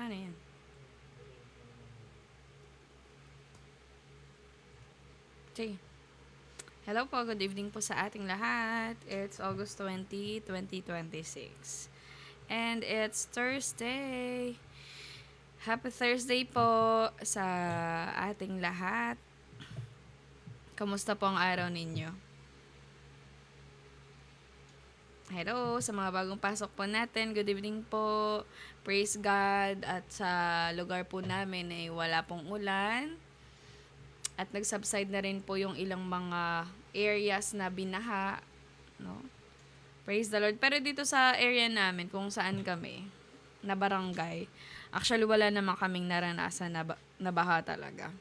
Paano yan? Sige. Hello po, good evening po sa ating lahat. It's August 20, 2026. And it's Thursday. Happy Thursday po sa ating lahat. Kamusta po ang araw ninyo? Hello, sa mga bagong pasok po natin, good evening po. Praise God. At sa lugar po namin ay wala pong ulan. At nag-subside na rin po yung ilang mga areas na binaha. No? Praise the Lord. Pero dito sa area namin, kung saan kami, na barangay, actually wala naman kaming naranasan na baha talaga.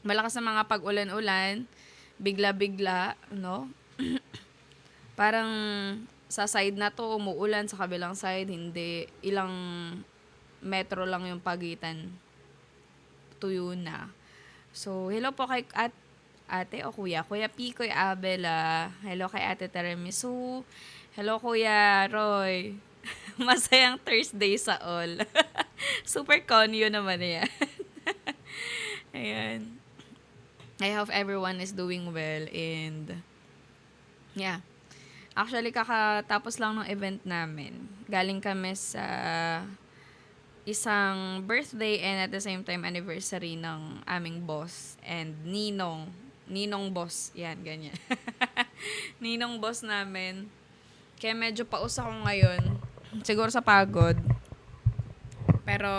Malakas na mga pag-ulan-ulan, bigla-bigla, no? Parang sa side na to, umuulan, sa kabilang side, hindi. Ilang metro lang yung pagitan. Tuyo na. So, hello po kay ate o kuya. Kuya Picoy Abela. Hello kay ate Tiramisu. Hello kuya Roy. Masayang Thursday sa all. Super conyo naman yan. Ayan. I hope everyone is doing well and yeah. Actually, kakatapos lang ng event namin. Galing kami sa isang birthday and at the same time anniversary ng aming boss and ninong. Ninong boss. Yan, ganyan. Ninong boss namin. Kaya medyo paus ako ngayon. Siguro sa pagod. Pero,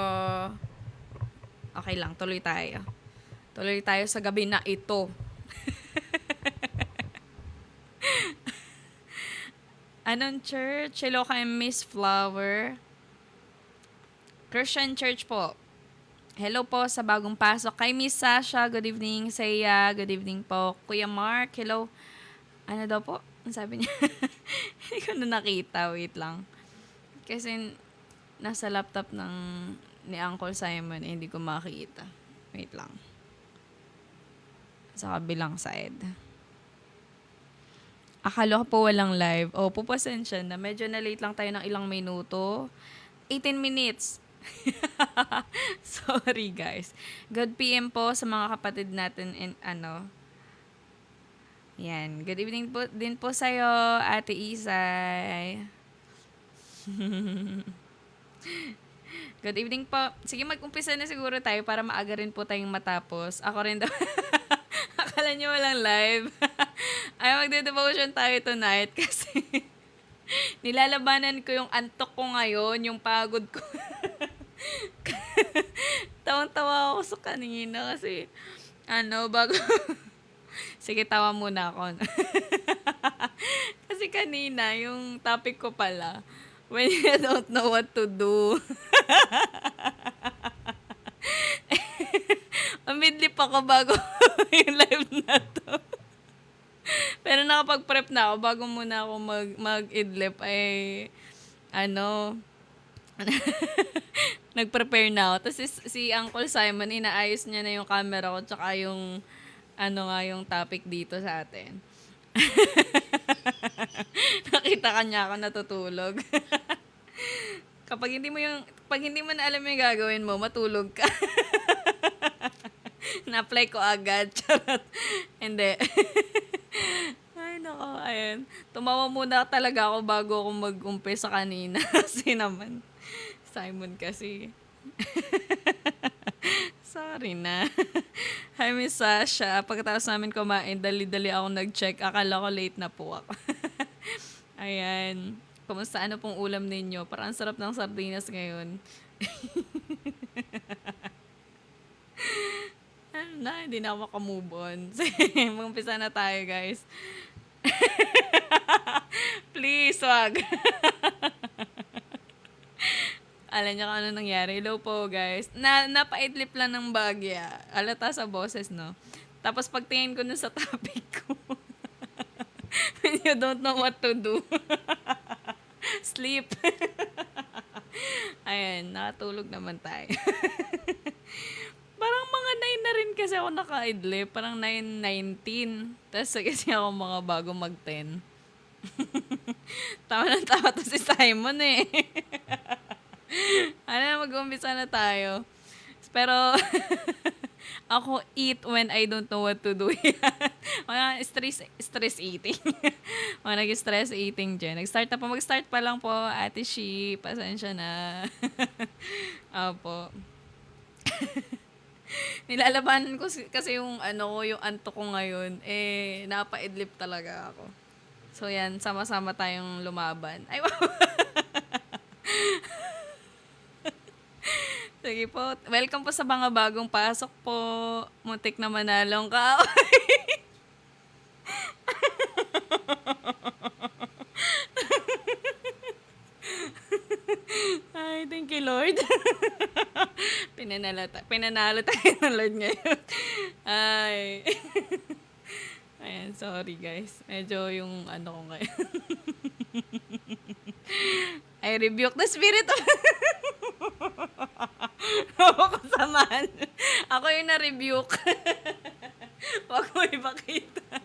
okay lang. Tuloy tayo. Tuloy tayo sa gabi na ito. Anong church? Hello kay Miss Flower. Christian Church po. Hello po sa bagong pasok. Kay Miss Sasha, good evening. Saya, good evening po. Kuya Mark, hello. Ano daw po? Ang sabi niya? Hindi ko na nakita. Wait lang. Kasi nasa laptop ni Uncle Simon, hindi ko makita. Wait lang. Sa kabilang side. Akala ko po walang live. Oh, pasensya na. Medyo na late lang tayo ng ilang minuto. 18 minutes. Sorry guys. Good PM po sa mga kapatid natin in Yan. Good evening po din po sa'yo, Ate Isay. Good evening po. Sige, mag-umpisa na siguro tayo para maaga rin po tayong matapos. Ako rin daw. Akala nyo walang live. Ay, magde-devotion tayo tonight kasi nilalabanan ko yung antok ko ngayon, yung pagod ko. Tawang-tawa ako sa kanina kasi, bago, sige, tawa muna ako. Kasi kanina, yung topic ko pala, when you don't know what to do. Umidlip ako bago yung live na to. Pero nakapag-prep na ako bago muna ako mag-idlip ay nag-prepare na ako. Tapos si Uncle Simon, inaayos niya na yung camera ko tsaka yung yung topic dito sa atin. Nakita ka niya ako natutulog. Pag hindi mo na alam yung gagawin mo, matulog ka. Na-apply ko agad. Charot. Hindi. Ay, nako. Ayun. Tumawa muna talaga ako bago ako mag-umpisa kanina. Kasi naman, Simon kasi. Sorry na. Hi, Miss Sasha. Pagkatapos namin kumain, dali-dali ako nag-check. Akala ko late na po ako. Ayan. Kumusta? Ano pong ulam ninyo? Parang sarap ng sardinas ngayon. Hindi na ako makamove on. Mag-umpisa na tayo, guys. Please, wag. Alam niyo kung ano nangyari. Hello po, guys. Napaidlip lang ng bagya. Alata sa boses, no? Tapos pagtingin ko nun sa topic ko. When you don't know what to do. Sleep. Ayan, nakatulog naman tayo. Parang mga 9 na rin kasi ako naka-idlip. Parang 9:19. Tapos kasi ako mga bago mag-10. Tawa ng tawa to si Simon eh. Mag-umpisa na tayo. Pero, ako eat when I don't know what to do. Yan. Mga stress eating. Mga nag-stress eating dyan. Mag-start pa lang po, Ate Shi. Pasensya na. Opo. Nilalabanan ko kasi yung yung anto ko ngayon, napaidlip talaga ako. So yan, sama-sama tayong lumaban. Ay, wow. Sige po. Welcome po sa mga bagong pasok po. Muntik na manalong ka. Ay, thank you, Lord. Pinanalo tayo ng Lord ngayon. Ay. Ayan, sorry guys. Medyo yung ko ngayon. I rebuke the spirit of... Kasamaan. Ako yung na-rebuke. Huwag mo ipakita.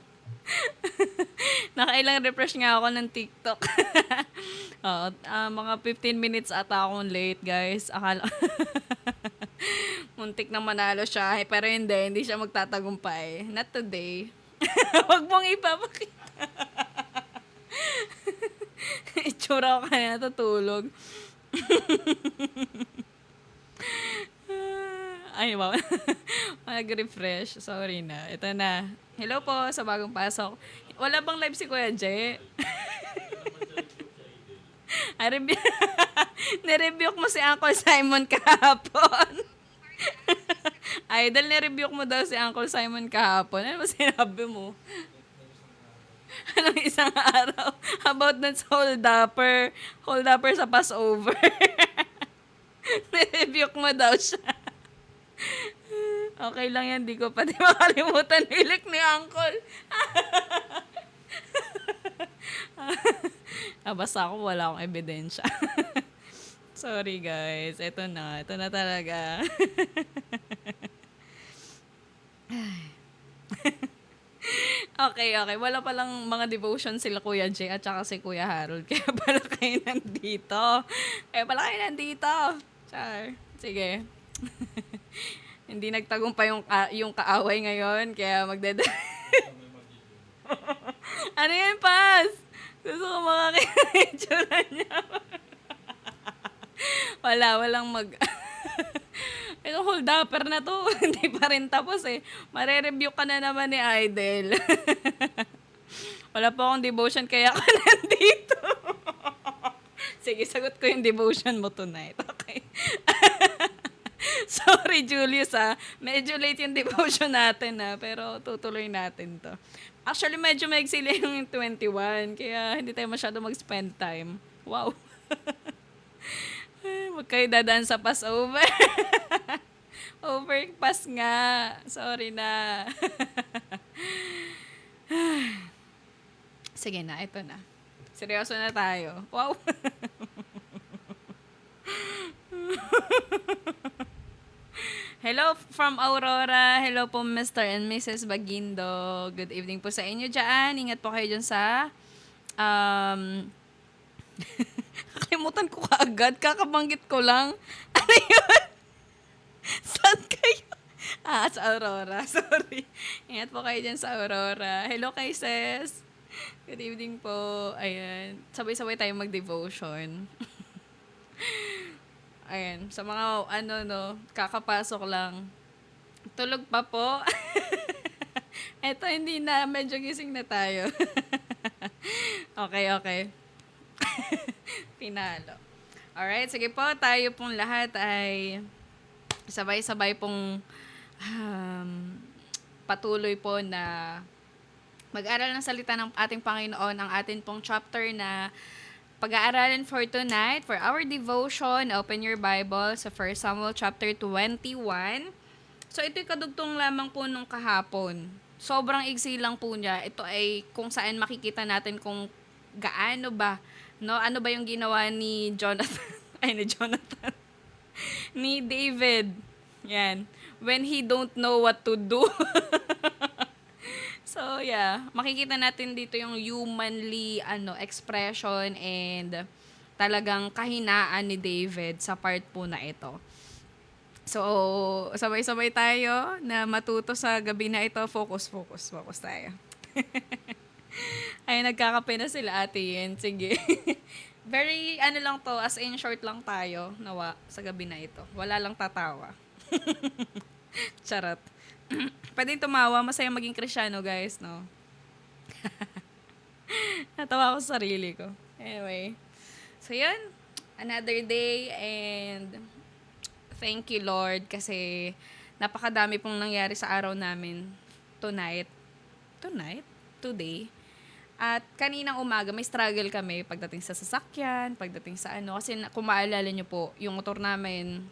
Nakailang refresh nga ako ng TikTok. Oo, mga 15 minutes ata akong late, guys. Akala muntik na manalo siya. Pero hindi siya magtatagumpay. Not today. Huwag mong ipapakita. Itsura ko kaya natutulog. Ay, wow. Mag-refresh. Sorry na. Ito na. Hello po sa bagong pasok. Wala bang live si Kuya Jay? Nirebuke mo si Uncle Simon kahapon. Idol, nirebuke mo daw si Uncle Simon kahapon. Ano ba sinabi mo? Anong isang araw? About that hold-upper. Hold-upper sa Passover. Nirebuke mo daw siya. Okay lang yan, di ko pati makalimutan hilik ni Uncle. Basta ako wala akong ebidensya. Sorry guys, ito na talaga. Okay. Wala palang mga devotion sila Kuya Jay at saka si Kuya Harold. Kaya pala kayo nandito. Char. Sige. Hindi nagtagumpay yung kaaway ngayon. Kaya Ano yan, Paz? Gusto ko makakita yung itsura niya. Walang Itong hold-upper na to, hindi pa rin tapos eh. Mare-review ka na naman ni Idol. Wala pa akong devotion kaya ka nandito. Sige, sagot ko yung devotion mo tonight. Okay. Sorry, Julius Medyo late yung devotion natin pero tutuloy natin to. Actually, medyo magsila yung 21, kaya hindi tayo masyado mag-spend time. Wow. Huwag kayo dadaan sa Passover. Overpass nga. Sorry na. Sige na, ito na. Seryoso na tayo. Wow. Hello from Aurora. Hello po Mr. and Mrs. Bagindo. Good evening po sa inyo dyan. Ingat po kayo dyan sa... Nakalimutan ko kaagad. Kakabanggit ko lang. Ano yun? Saan kayo? Sa Aurora. Sorry. Ingat po kayo dyan sa Aurora. Hello kay Sis. Good evening po. Ayan. Sabay-sabay tayo mag-devotion. Ayan. Sa mga, kakapasok lang. Tulog pa po. Eto, hindi na. Medyo gising na tayo. Okay. Pinalo. Alright, sige po. Tayo pong lahat ay sabay-sabay pong patuloy po na mag-aral ng salita ng ating Panginoon, ang atin pong chapter na pag-aaralan for tonight, for our devotion. Open your Bible sa 1 Samuel chapter 21. So, ito'y kadugtong lamang po nung kahapon. Sobrang iksi lang po niya. Ito ay kung saan makikita natin kung gaano ba, ano ba yung ginawa ni Jonathan, ni David. Yan. When he don't know what to do. So, yeah. Makikita natin dito yung humanly expression and talagang kahinaan ni David sa part po na ito. So, sabay-sabay tayo na matuto sa gabi na ito. Focus tayo. Ay, nagkakape na sila, Ate Yen. Sige. Very, lang to, as in short lang tayo, nawa, sa gabi na ito. Wala lang tatawa. Charot. Pwedeng tumawa, masaya maging Kristyano, guys, no? Natawa ako sa sarili ko. Anyway. So, yun. Another day, and thank you, Lord, kasi napakadami pong nangyari sa araw namin tonight. Today. At kaninang umaga, may struggle kami pagdating sa sasakyan, pagdating sa kasi kung maalala nyo po, yung motor namin,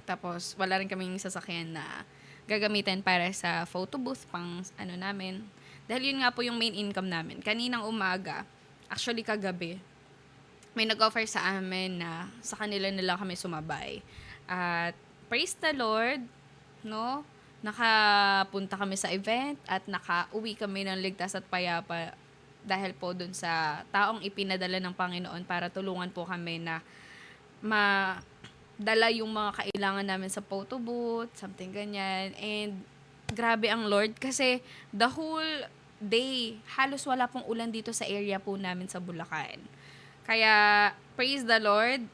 tapos wala rin kaming sasakyan na gagamitin para sa photo booth pang namin. Dahil yun nga po yung main income namin. Kaninang umaga, actually kagabi, may nag-offer sa amin na sa kanila na lang kami sumabay. At praise the Lord, no? Nakapunta kami sa event at nakauwi kami ng ligtas at payapa dahil po dun sa taong ipinadala ng Panginoon para tulungan po kami na dala yung mga kailangan namin sa photo booth, something ganyan. And grabe ang Lord kasi the whole day, halos wala pong ulan dito sa area po namin sa Bulacan. Kaya praise the Lord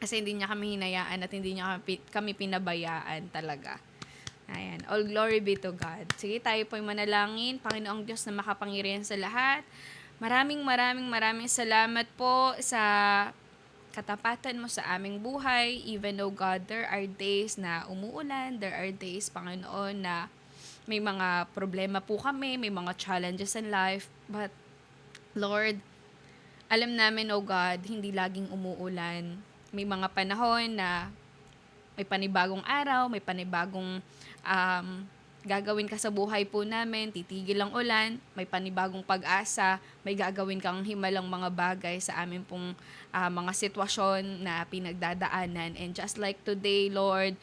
kasi hindi niya kami hinayaan at hindi niya kami pinabayaan talaga. Ayan, all glory be to God. Sige, tayo po'y manalangin. Panginoong Diyos na makapangyarihan sa lahat. Maraming salamat po sa katapatan mo sa aming buhay. Even though, God, there are days na umuulan, there are days, Panginoon, na may mga problema po kami, may mga challenges in life. But, Lord, alam namin, oh God, hindi laging umuulan. May mga panahon na may panibagong araw, may panibagong gagawin ka sa buhay po namin, titigil ang ulan, may panibagong pag-asa, may gagawin kang himalang mga bagay sa amin pong mga sitwasyon na pinagdadaanan. And just like today, Lord,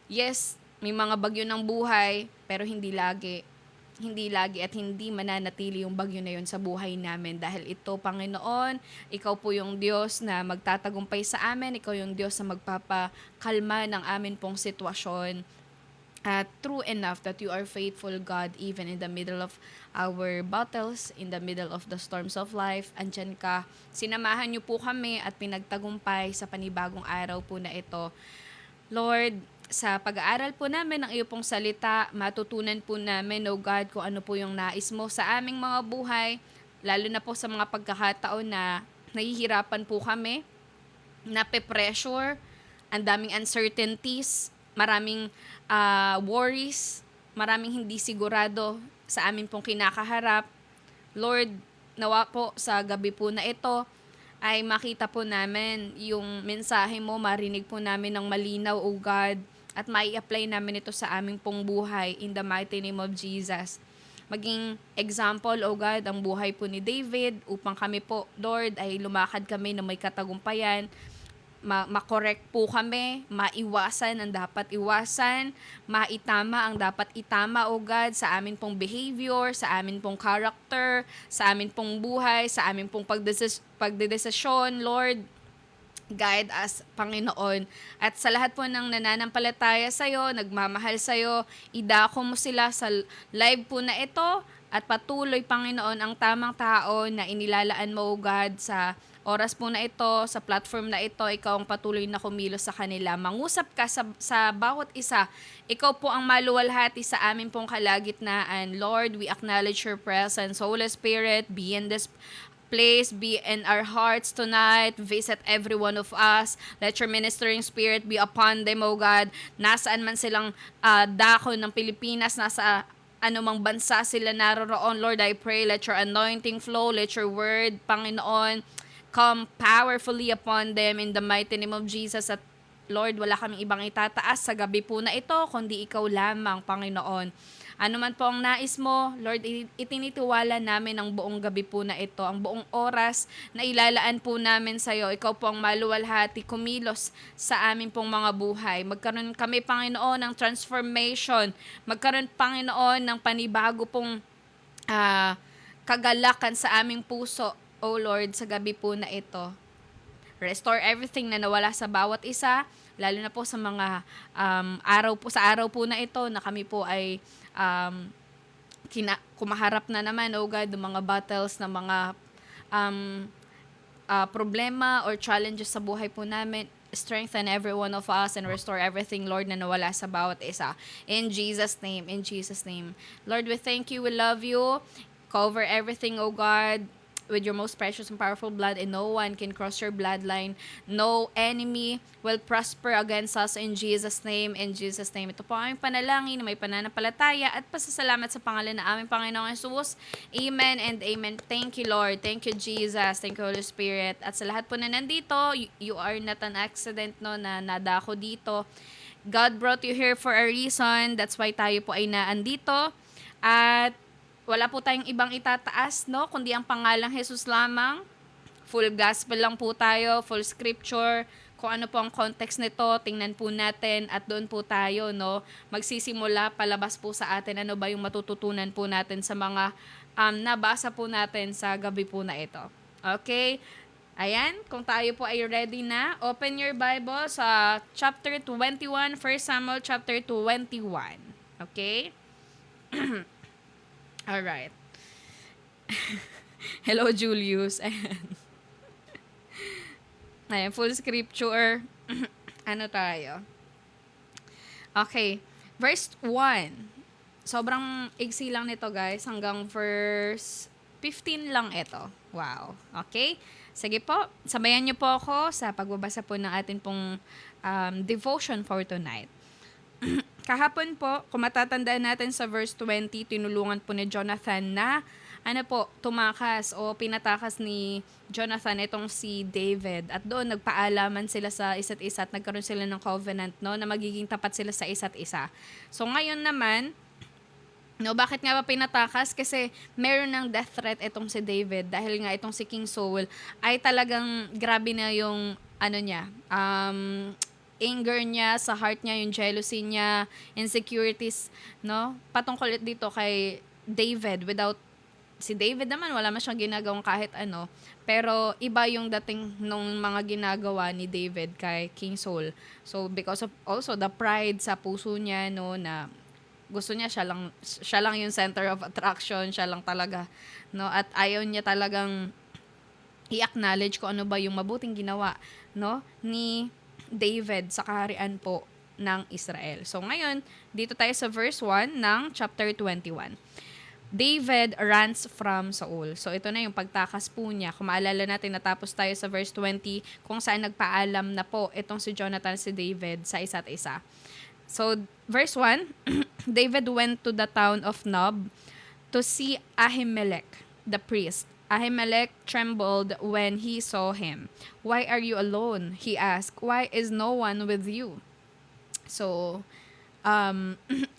yes, may mga bagyo ng buhay, pero hindi lagi at hindi mananatili yung bagyo na yun sa buhay namin. Dahil ito, Panginoon, Ikaw po yung Diyos na magtatagumpay sa amin. Ikaw yung Diyos na magpapakalma ng amin pong sitwasyon. True enough that you are faithful, God, even in the middle of our battles, in the middle of the storms of life. Andyan ka. Sinamahan niyo po kami at pinagtagumpay sa panibagong araw po na ito. Lord, sa pag-aaral po namin ng iyo pong salita, matutunan po namin, oh God, kung ano po yung nais mo sa aming mga buhay, lalo na po sa mga pagkakataon na nahihirapan po kami, nape-pressure, ang daming uncertainties, maraming worries, maraming hindi sigurado sa amin pong kinakaharap. Lord, nawa po sa gabi po na ito, ay makita po namin yung mensahe mo, marinig po namin ng malinaw, O God, at mai-apply namin ito sa aming pong buhay in the mighty name of Jesus. Maging example, O God, ang buhay po ni David upang kami po, Lord, ay lumakad kami na may katagumpayan, makorek po kami, maiwasan ang dapat iwasan, maitama ang dapat itama, O God, sa amin pong behavior, sa amin pong character, sa amin pong buhay, sa amin pong pagdedesisyon, Lord. Guide us, Panginoon. At sa lahat po ng nananampalataya sa'yo, nagmamahal sa'yo, idako mo sila sa live po na ito at patuloy, Panginoon, ang tamang tao na inilalaan mo, O God, sa oras po na ito, sa platform na ito, ikaw ang patuloy na kumilos sa kanila. Mangusap ka sa bawat isa. Ikaw po ang maluwalhati sa amin pong kalagitnaan. Lord, we acknowledge your presence. Holy Spirit, be in this place, be in our hearts tonight. Visit every one of us. Let your ministering spirit be upon them, O God. Nasaan man silang dako ng Pilipinas, nasa anumang bansa sila naroroon, Lord, I pray, let your anointing flow, let your word, Panginoon, come powerfully upon them in the mighty name of Jesus. At Lord, wala kaming ibang itataas sa gabi po na ito, kundi ikaw lamang, Panginoon. Ano man po ang nais mo, Lord, itinitiwala namin ang buong gabi po na ito, ang buong oras na ilalaan po namin sa iyo. Ikaw po ang maluwalhati, kumilos sa amin pong mga buhay. Magkaroon kami, Panginoon, ng transformation. Magkaroon, Panginoon, ng panibago pong kagalakan sa aming puso, O Lord, sa gabi po na ito. Restore everything na nawala sa bawat isa, lalo na po sa mga araw po na ito na kami po ay kumaharap na naman, oh God, ng mga battles, ng mga um, problema or challenges sa buhay po namin. Strengthen every one of us and restore everything, Lord, na nawala sa bawat isa. In Jesus' name, in Jesus' name. Lord, we thank you, we love you. Cover everything, oh God, with your most precious and powerful blood, and no one can cross your bloodline. No enemy will prosper against us in Jesus' name. In Jesus' name. Ito po ang aming panalangin na may pananampalataya at pasasalamat sa pangalan na aming Panginoong Jesus. Amen and amen. Thank you, Lord. Thank you, Jesus. Thank you, Holy Spirit. At sa lahat po na nandito, you are not an accident, no, na nadako dito. God brought you here for a reason. That's why tayo po ay naandito. At wala po tayong ibang itataas, no? Kundi ang pangalang Jesus lamang. Full gospel lang po tayo, full scripture. Kung ano po ang context nito, tingnan po natin at doon po tayo, no? Magsisimula, palabas po sa atin ano ba yung matututunan po natin sa mga nabasa po natin sa gabi po na ito. Okay? Ayan, kung tayo po ay ready na, open your Bible sa chapter 21, 1 Samuel chapter 21. Okay? Alright. Hello, Julius. Ayan, full scripture. Ano tayo? Okay. Verse 1. Sobrang igsi lang nito, guys. Hanggang verse 15 lang ito. Wow. Okay? Sige po. Sabayan niyo po ako sa pagbabasa po ng atin pong devotion for tonight. Kahapon po, kung matatandaan natin sa verse 20, tinulungan po ni Jonathan na tumakas o pinatakas ni Jonathan itong si David. At doon nagpaalaman sila sa isa't isa at nagkaroon sila ng covenant, no, na magiging tapat sila sa isa't isa. So ngayon naman, no, bakit nga ba pinatakas? Kasi meron ng death threat itong si David dahil nga itong si King Saul ay talagang grabe na yung anger niya, sa heart niya, yung jealousy niya, insecurities, no? Patungkol dito kay David. Si David naman, wala man siyang ginagawang kahit ano. Pero iba yung dating nung mga ginagawa ni David kay King Saul. So, because of also the pride sa puso niya, no, na gusto niya siya lang yung center of attraction, siya lang talaga, no? At ayaw niya talagang i-acknowledge kung ano ba yung mabuting ginawa, no, ni David sa kaharian po ng Israel. So ngayon, dito tayo sa verse 1 ng chapter 21. David runs from Saul. So ito na yung pagtakas po niya. Kung maalala natin, natapos tayo sa verse 20 kung saan nagpaalam na po itong si Jonathan, si David sa isa't isa. So verse 1, David went to the town of Nob to see Ahimelech, the priest. Ahimelech trembled when he saw him. "Why are you alone?" he asked. "Why is no one with you?" So,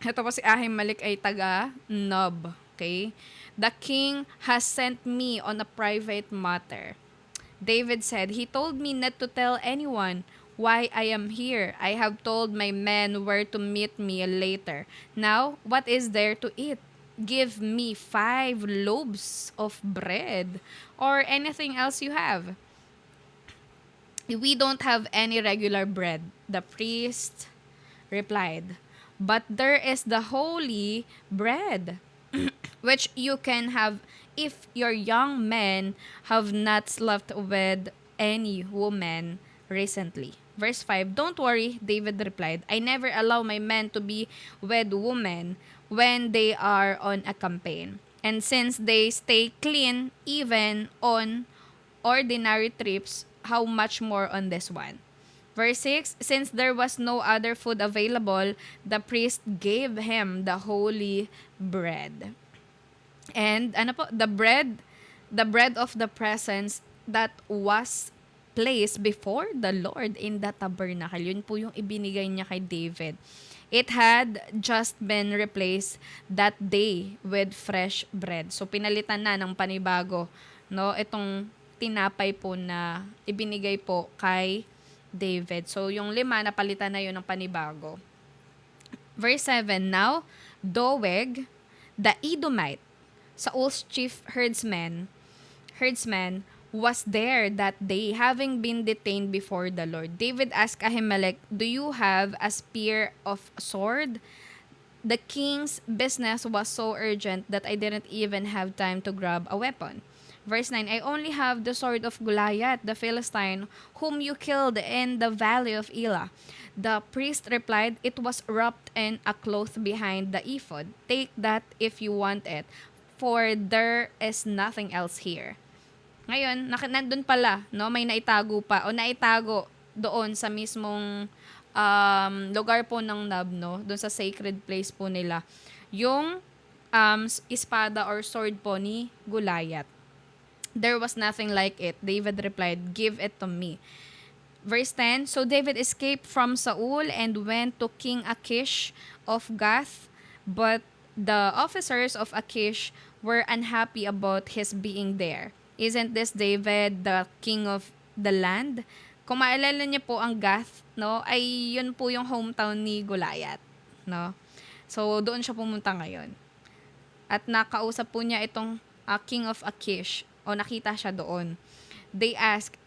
ito po si Ahimelech ay taga Nob. Okay? "The king has sent me on a private matter." David said, "He told me not to tell anyone why I am here. I have told my men where to meet me later. Now, what is there to eat? Give me 5 loaves of bread or anything else you have." "We don't have any regular bread," the priest replied, "but there is the holy bread, which you can have if your young men have not slept with any woman recently." Verse 5, "Don't worry," David replied. "I never allow my men to be with women when they are on a campaign. And since they stay clean even on ordinary trips, how much more on this one?" Verse 6, "Since there was no other food available, the priest gave him the holy bread." And the bread of the presence that was placed before the Lord in the tabernacle. Yun po yung ibinigay niya kay David. It had just been replaced that day with fresh bread. So pinalitan na ng panibago, no, itong tinapay po na ibinigay po kay David. So yung 5 napalitan na yun ng panibago. Verse 7, "Now Doeg, the Edomite, Saul's chief herdsman, was there that day, having been detained before the Lord. David asked Ahimelech, "Do you have a spear of sword?" The king's business was so urgent that I didn't even have time to grab a weapon. Verse 9, "I only have the sword of Goliath, the Philistine, whom you killed in the valley of Elah." The priest replied, "It was wrapped in a cloth behind the ephod. Take that if you want it, for there is nothing else here." Ngayon, nandun pala, no, may naitago pa o naitago doon sa mismong lugar po ng Nob, no, doon sa sacred place po nila, yung espada or sword po ni Goliath. There was nothing like it. David replied, "Give it to me." Verse 10, "So David escaped from Saul and went to King Achish of Gath, but the officers of Achish were unhappy about his being there. Isn't this David, the king of the land?" Kung maalala niyo po ang Gath, no, ay yun po yung hometown ni Goliath, no? So doon siya pumunta ngayon. At nakausap po niya itong king of Achish, o nakita siya doon. They ask,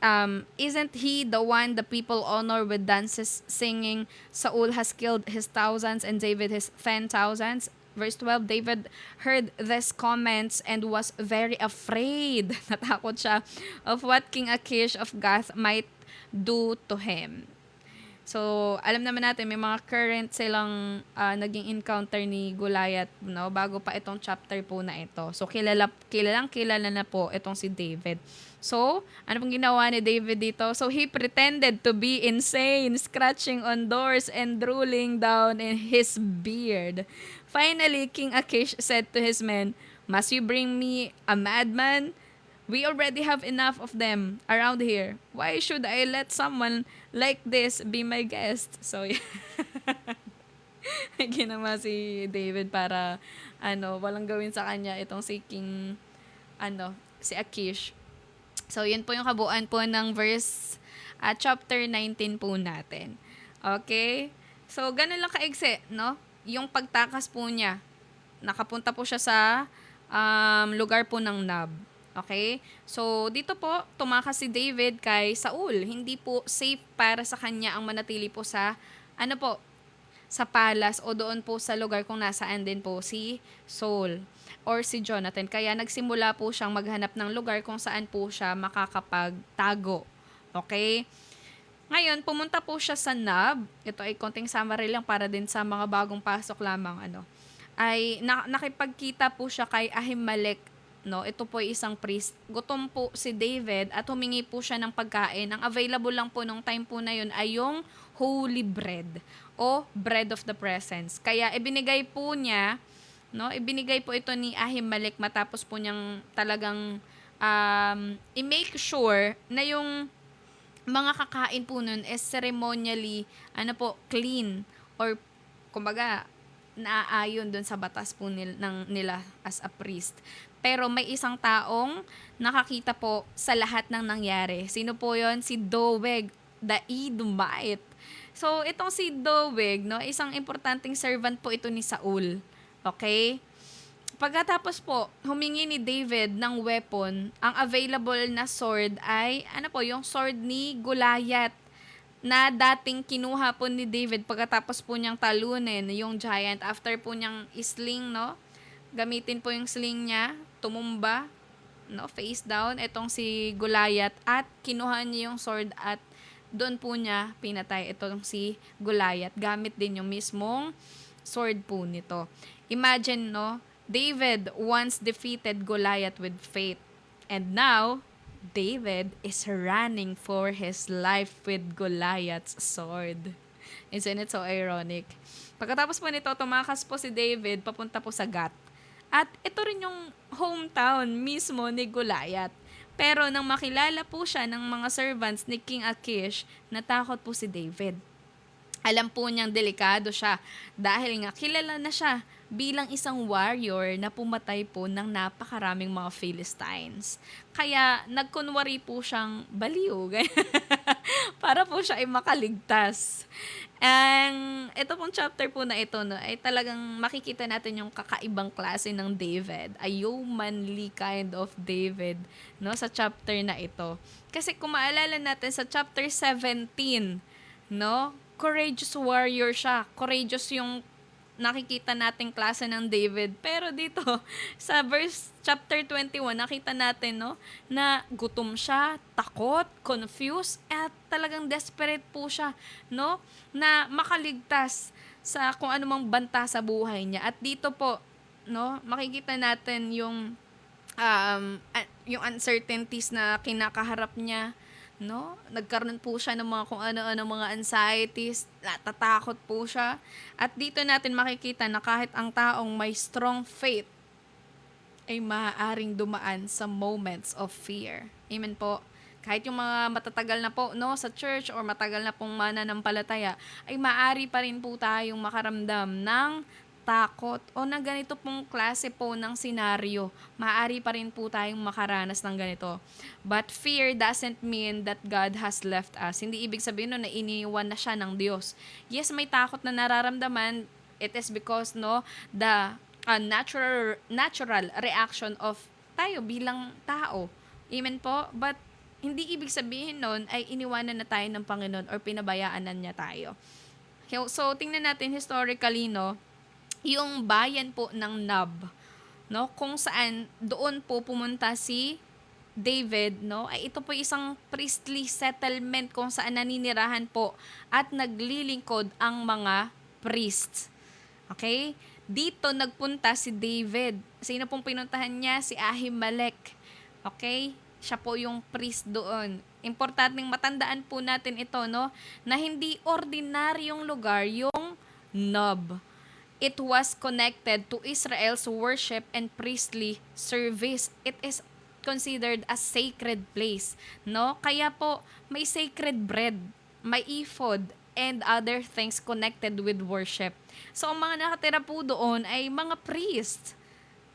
"Isn't he the one the people honor with dances singing, 'Saul has killed his thousands and David his 10,000s'?" Verse 12, David heard these comments and was very afraid. Natakot siya of what King Achish of Gath might do to him. So, alam naman natin, may mga current silang naging encounter ni Goliath, no, bago pa itong chapter po na ito. So, kilala na po itong si David. So, ano pong ginawa ni David dito? So, he pretended to be insane, scratching on doors and drooling down in his beard. Finally, King Achish said to his men, "Must you bring me a madman? We already have enough of them around here. Why should I let someone like this be my guest?" So, ginawa si David para, walang gawin sa kanya itong si King, si Achish. So, yun po yung kabuuan po ng verse, chapter 19 po natin. Okay? So, ganun lang kaigsi, no? Yung pagtakas po niya, nakapunta po siya sa lugar po ng Nob. Okay? So, dito po, tumakas si David kay Saul. Hindi po safe para sa kanya ang manatili po sa, sa palace o doon po sa lugar kung nasaan din po si Saul or si Jonathan. Kaya nagsimula po siyang maghanap ng lugar kung saan po siya makakapagtago. Okay? Ngayon, pumunta po siya sa Nob. Ito ay konting summary lang para din sa mga bagong pasok lamang. Ay nakipagkita po siya kay Ahimelech. No, ito po ay isang priest. Gutom po si David at humingi po siya ng pagkain. Ang available lang po nung time po na yun ay yung holy bread o bread of the presence. Kaya ibinigay po niya, no, ibinigay po ito ni Ahimelech matapos po niyang talagang i-make sure na yung mga kakain po nun is ceremonially clean or kumbaga naaayon dun sa batas po nila as a priest. Pero may isang taong nakakita po sa lahat ng nangyari. Sino po yon? Si Doeg, the Edomite. So, itong si Doeg, no, isang importanteng servant po ito ni Saul. Okay? Pagkatapos po, humingi ni David ng weapon. Ang available na sword ay, yung sword ni Goliath na dating kinuha po ni David pagkatapos po niyang talunin yung giant. After po niyang isling, no? Gamitin po yung sling niya, tumumba, no, face down, itong si Goliath, at kinuha niya yung sword at doon po niya pinatay itong si Goliath. Gamit din yung mismong sword po nito. Imagine, no, David once defeated Goliath with faith. And now, David is running for his life with Goliath's sword. Isn't it so ironic? Pagkatapos po nito, tumakas po si David papunta po sa Gath. At ito rin yung hometown mismo ni Goliath. Pero nang makilala po siya ng mga servants ni King Achish, natakot po si David. Alam po niyang delikado siya dahil nga kilala na siya bilang isang warrior na pumatay po ng napakaraming mga Philistines. Kaya nagkunwari po siyang baliw, para po siya ay makaligtas. And ito pong chapter po na ito, no, ay talagang makikita natin yung kakaibang klase ng David, a yeomanly kind of David, no, sa chapter na ito. Kasi kung maalala natin sa chapter 17, no, courageous warrior siya. Courageous yung nakikita nating klase ng David. Pero dito, sa verse chapter 21, nakita natin, no, na gutom siya, takot, confused, at talagang desperate po siya, no, na makaligtas sa kung anumang banta sa buhay niya. At dito po, no, makikita natin yung uncertainties na kinakaharap niya, no? Nagkaroon po siya ng mga kung ano-ano mga anxieties, natatakot po siya. At dito natin makikita na kahit ang taong may strong faith ay maaaring dumaan sa moments of fear. Amen po. Kahit yung mga matatagal na po, no, sa church or matagal na pong mananampalataya, ay maaari pa rin po tayong makaramdam ng takot o na ganito pong klase po ng senaryo. Maaari pa rin po tayong makaranas ng ganito. But fear doesn't mean that God has left us. Hindi ibig sabihin na iniwan na siya ng Diyos. Yes, may takot na nararamdaman. It is because, no, the natural reaction of tayo bilang tao. Amen po? But hindi ibig sabihin nun ay iniwanan na tayo ng Panginoon or pinabayaan na niya tayo. So, tingnan natin historically, no, yung bayan po ng Nob, no, kung saan doon po pumunta si David, no, ay ito po isang priestly settlement kung saan naninirahan po at naglilingkod ang mga priests. Okay? Dito nagpunta si David. Sino pong pinuntahan niya? Si Ahimelech. Okay? Siya po yung priest doon. Importanteng matandaan po natin ito, no, na hindi ordinaryong lugar yung Nob. It was connected to Israel's worship and priestly service. It is considered a sacred place, no? Kaya po may sacred bread, may ephod, and other things connected with worship. So ang mga nakatira po doon ay mga priests.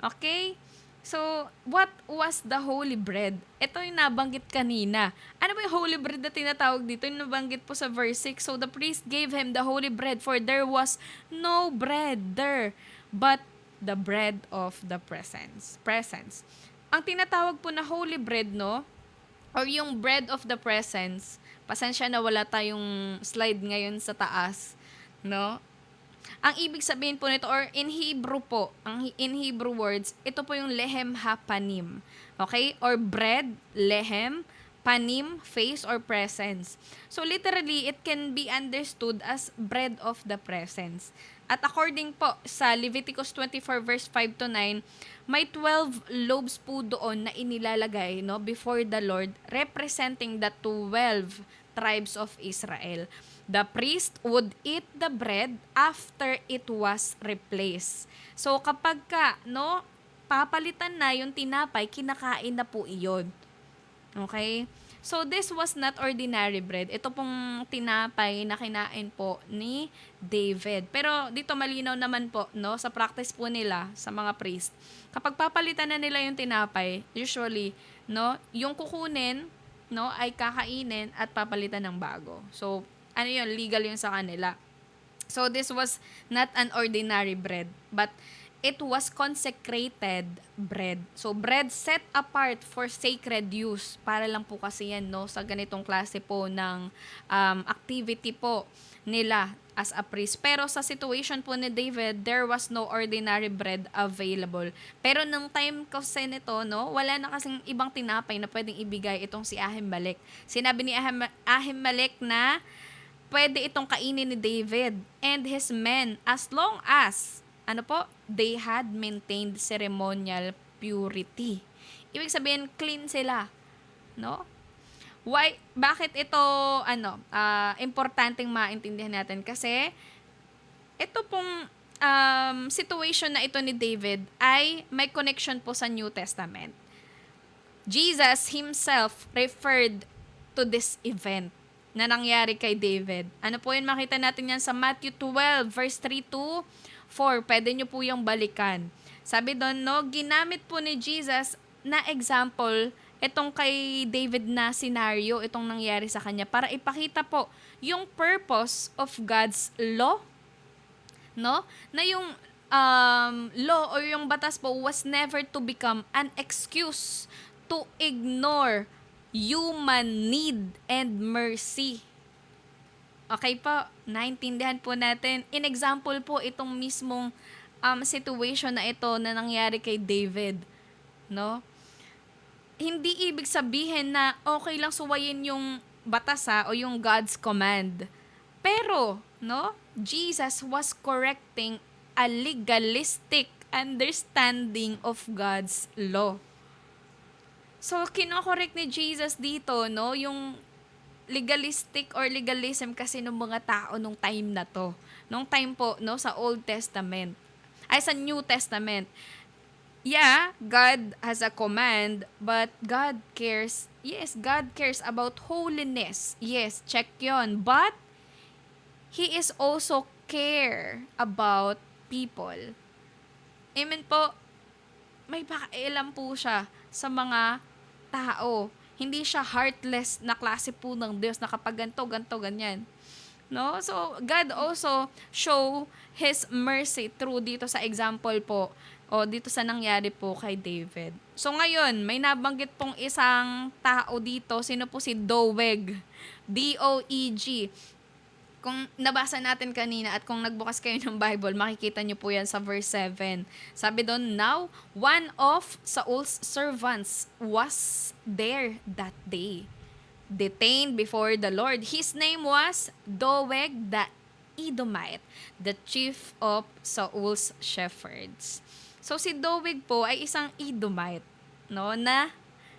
Okay? So, what was the holy bread? Ito yung nabanggit kanina. Ano ba yung holy bread na tinatawag dito? Yung nabanggit po sa verse 6. So, the priest gave him the holy bread, for there was no bread there, but the bread of the presence. Ang tinatawag po na holy bread, no? Or yung bread of the presence. Pasensya na wala tayong slide ngayon sa taas, no? Ang ibig sabihin po nito, or in Hebrew po, in Hebrew words, ito po yung lehem hapanim. Okay? Or bread, lehem, panim, face, or presence. So literally, it can be understood as bread of the presence. At according po sa Leviticus 24 verse 5 to 9, may 12 loaves po doon na inilalagay, no, before the Lord, representing the 12 tribes of Israel. The priest would eat the bread after it was replaced. So kapag ka, no, papalitan na yung tinapay, kinakain na po iyon. Okay? So this was not ordinary bread. Ito pong tinapay na kinain po ni David. Pero dito malinaw naman po, no, sa practice po nila sa mga priest. Kapag papalitan na nila yung tinapay, usually, no, yung kukunin, no, ay kakainin at papalitan ng bago. So ano yun, legal yun sa kanila. So, this was not an ordinary bread, but it was consecrated bread. So, bread set apart for sacred use. Para lang po kasi yan, no, sa ganitong klase po ng activity po nila as a priest. Pero sa situation po ni David, there was no ordinary bread available. Pero nung time kasi nito, no, wala na kasing ibang tinapay na pwedeng ibigay itong si Ahimelech. Sinabi ni Ahimelech na pwede itong kainin ni David and his men as long as, ano po, they had maintained ceremonial purity. Ibig sabihin, clean sila. No? Why? Bakit ito, importanteng maintindihan natin? Kasi, ito pong situation na ito ni David ay may connection po sa New Testament. Jesus himself referred to this event. na nangyari kay David. Ano po yun? Makita natin yan sa Matthew 12, verse 3 to 4. Pwede nyo po yung balikan. Sabi doon, no, ginamit po ni Jesus na example itong kay David na scenario, itong nangyari sa kanya para ipakita po yung purpose of God's law, no? Na yung law or yung batas po was never to become an excuse to ignore human need and mercy. Okay po, naintindihan po natin. In example po, itong mismong situation na ito na nangyari kay David. No? Hindi ibig sabihin na okay lang suwayin yung batas o yung God's command. Pero, no? Jesus was correcting a legalistic understanding of God's law. So, kinokorek ni Jesus dito, no, yung legalistic or legalism kasi ng mga tao nung time na to. Nung time po, no, sa Old Testament. Ay, sa New Testament. Yeah, God has a command, but God cares. Yes, God cares about holiness. Yes, check yon. But, He is also care about people. Amen po. May pakialam po siya sa mga tao. Hindi siya heartless na klase po ng Diyos na kapag ganto, ganyan. No? So, God also show His mercy through dito sa example po o dito sa nangyari po kay David. So, ngayon, may nabanggit pong isang tao dito. Sino po si Doeg? D-O-E-G. Kung nabasa natin kanina at kung nagbukas kayo ng Bible, makikita nyo po yan sa verse 7. Sabi doon, now, one of Saul's servants was there that day, detained before the Lord. His name was Doeg the Edomite, the chief of Saul's shepherds. So si Doeg po ay isang Edomite, no, na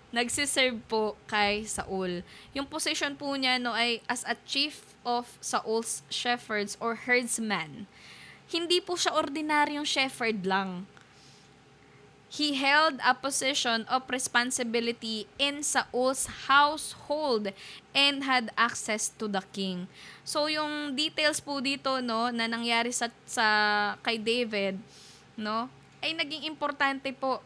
nagsiserve po kay Saul. Yung position po niya no ay as a chief of Saul's shepherds or herdsman. Hindi po siya ordinaryong shepherd lang. He held a position of responsibility in Saul's household and had access to the king. So yung details po dito no na nangyari sa kay David, no, ay naging importante po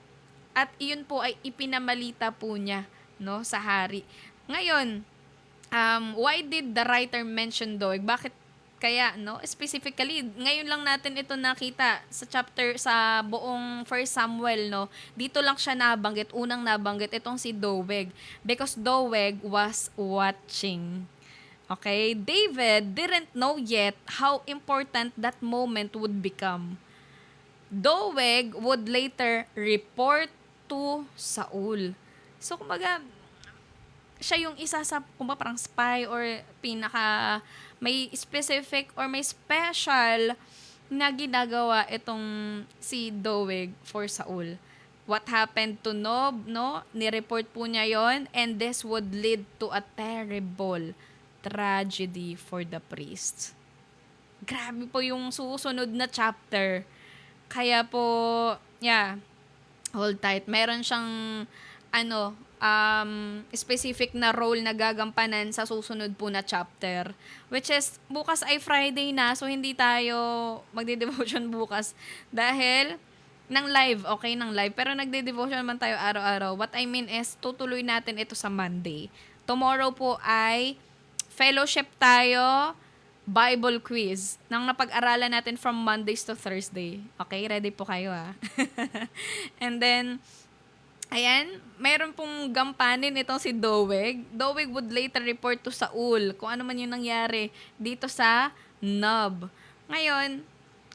at iyon po ay ipinamalita po niya no sa hari. Ngayon, why did the writer mention Doeg? Bakit kaya, no? Specifically, ngayon lang natin ito nakita sa chapter, sa buong 1 Samuel, no? Dito lang siya nabanggit, unang nabanggit itong si Doeg. Because Doeg was watching. Okay? David didn't know yet how important that moment would become. Doeg would later report to Saul. So, kumbaga, siya yung isa sa parang spy or pinaka may specific or may special na ginagawa itong si Doeg for Saul. What happened to Nob, no? Ni-report po niya yon, and this would lead to a terrible tragedy for the priest. Grabe po yung susunod na chapter. Kaya po, yeah, hold tight. Meron siyang specific na role na gagampanan sa susunod po na chapter. Which is, bukas ay Friday na, so hindi tayo magde-devotion bukas. Dahil, ng live, okay, ng live. Pero nagde-devotion man tayo araw-araw. What I mean is, tutuloy natin ito sa Monday. Tomorrow po ay fellowship tayo, Bible quiz. Nang napag-aralan natin from Mondays to Thursday. Okay, ready po kayo And then, ayan, mayroon pong gampanin itong si Doeg. Doeg would later report to Saul kung ano man yung nangyari dito sa Nob. Ngayon,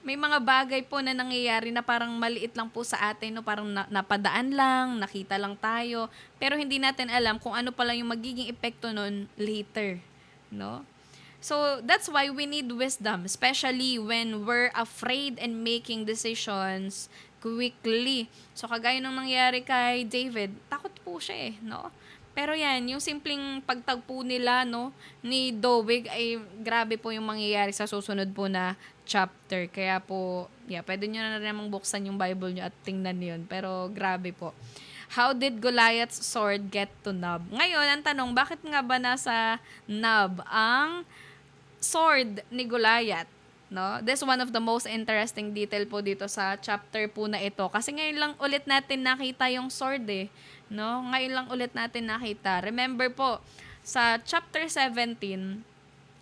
may mga bagay po na nangyayari na parang maliit lang po sa atin, no? Parang napadaan lang, nakita lang tayo, pero hindi natin alam kung ano pala yung magiging epekto nun later, no? So, that's why we need wisdom, especially when we're afraid and making decisions quickly. So, kagaya nung nangyari kay David, takot po siya no? Pero yan, yung simpleng pagtagpo nila, no, ni Doeg, ay grabe po yung mangyayari sa susunod po na chapter. Kaya po, yeah, pwede nyo na namang buksan yung Bible nyo at tingnan yun. Pero grabe po. How did Goliath's sword get to Nob? Ngayon, ang tanong, bakit nga ba nasa Nob ang sword ni Goliath? No? This one of the most interesting detail po dito sa chapter po na ito. Kasi ngayon lang ulit natin nakita yung sword eh. No? Ngayon lang ulit natin nakita. Remember po, sa chapter 17,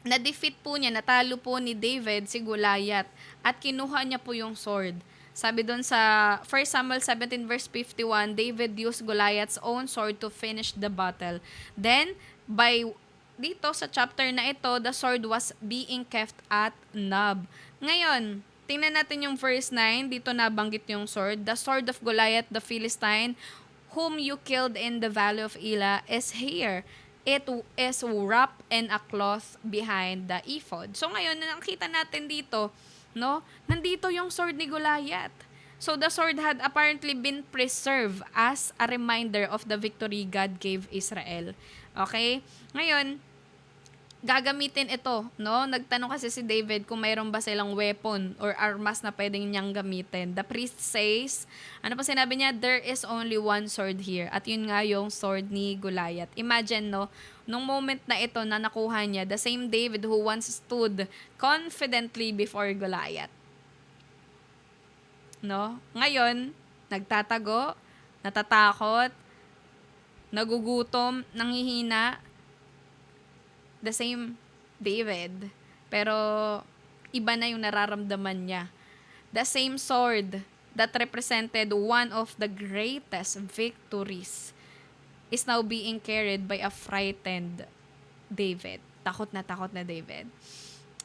na-defeat po niya, natalo po ni David si Goliath at kinuha niya po yung sword. Sabi doon sa 1 Samuel 17 verse 51, David used Goliath's own sword to finish the battle. Then, dito sa chapter na ito, the sword was being kept at Nob. Ngayon, tingnan natin yung verse 9, dito nabanggit yung sword. The sword of Goliath the Philistine, whom you killed in the valley of Elah, is here. It is wrapped in a cloth behind the ephod. So ngayon, nakita natin dito, no? Nandito yung sword ni Goliath. So the sword had apparently been preserved as a reminder of the victory God gave Israel. Okay? Ngayon, gagamitin ito, no? Nagtanong kasi si David kung mayroon ba silang weapon or armas na pwedeng niyang gamitin. The priest says, ano pa sinabi niya? There is only one sword here. At yun nga yung sword ni Goliath. Imagine, no? Nung moment na ito na nakuha niya, the same David who once stood confidently before Goliath. No? Ngayon, nagtatago, natatakot, nagugutom, nanghihina, the same David, pero iba na yung nararamdaman niya. The same sword that represented one of the greatest victories is now being carried by a frightened David. Takot na David.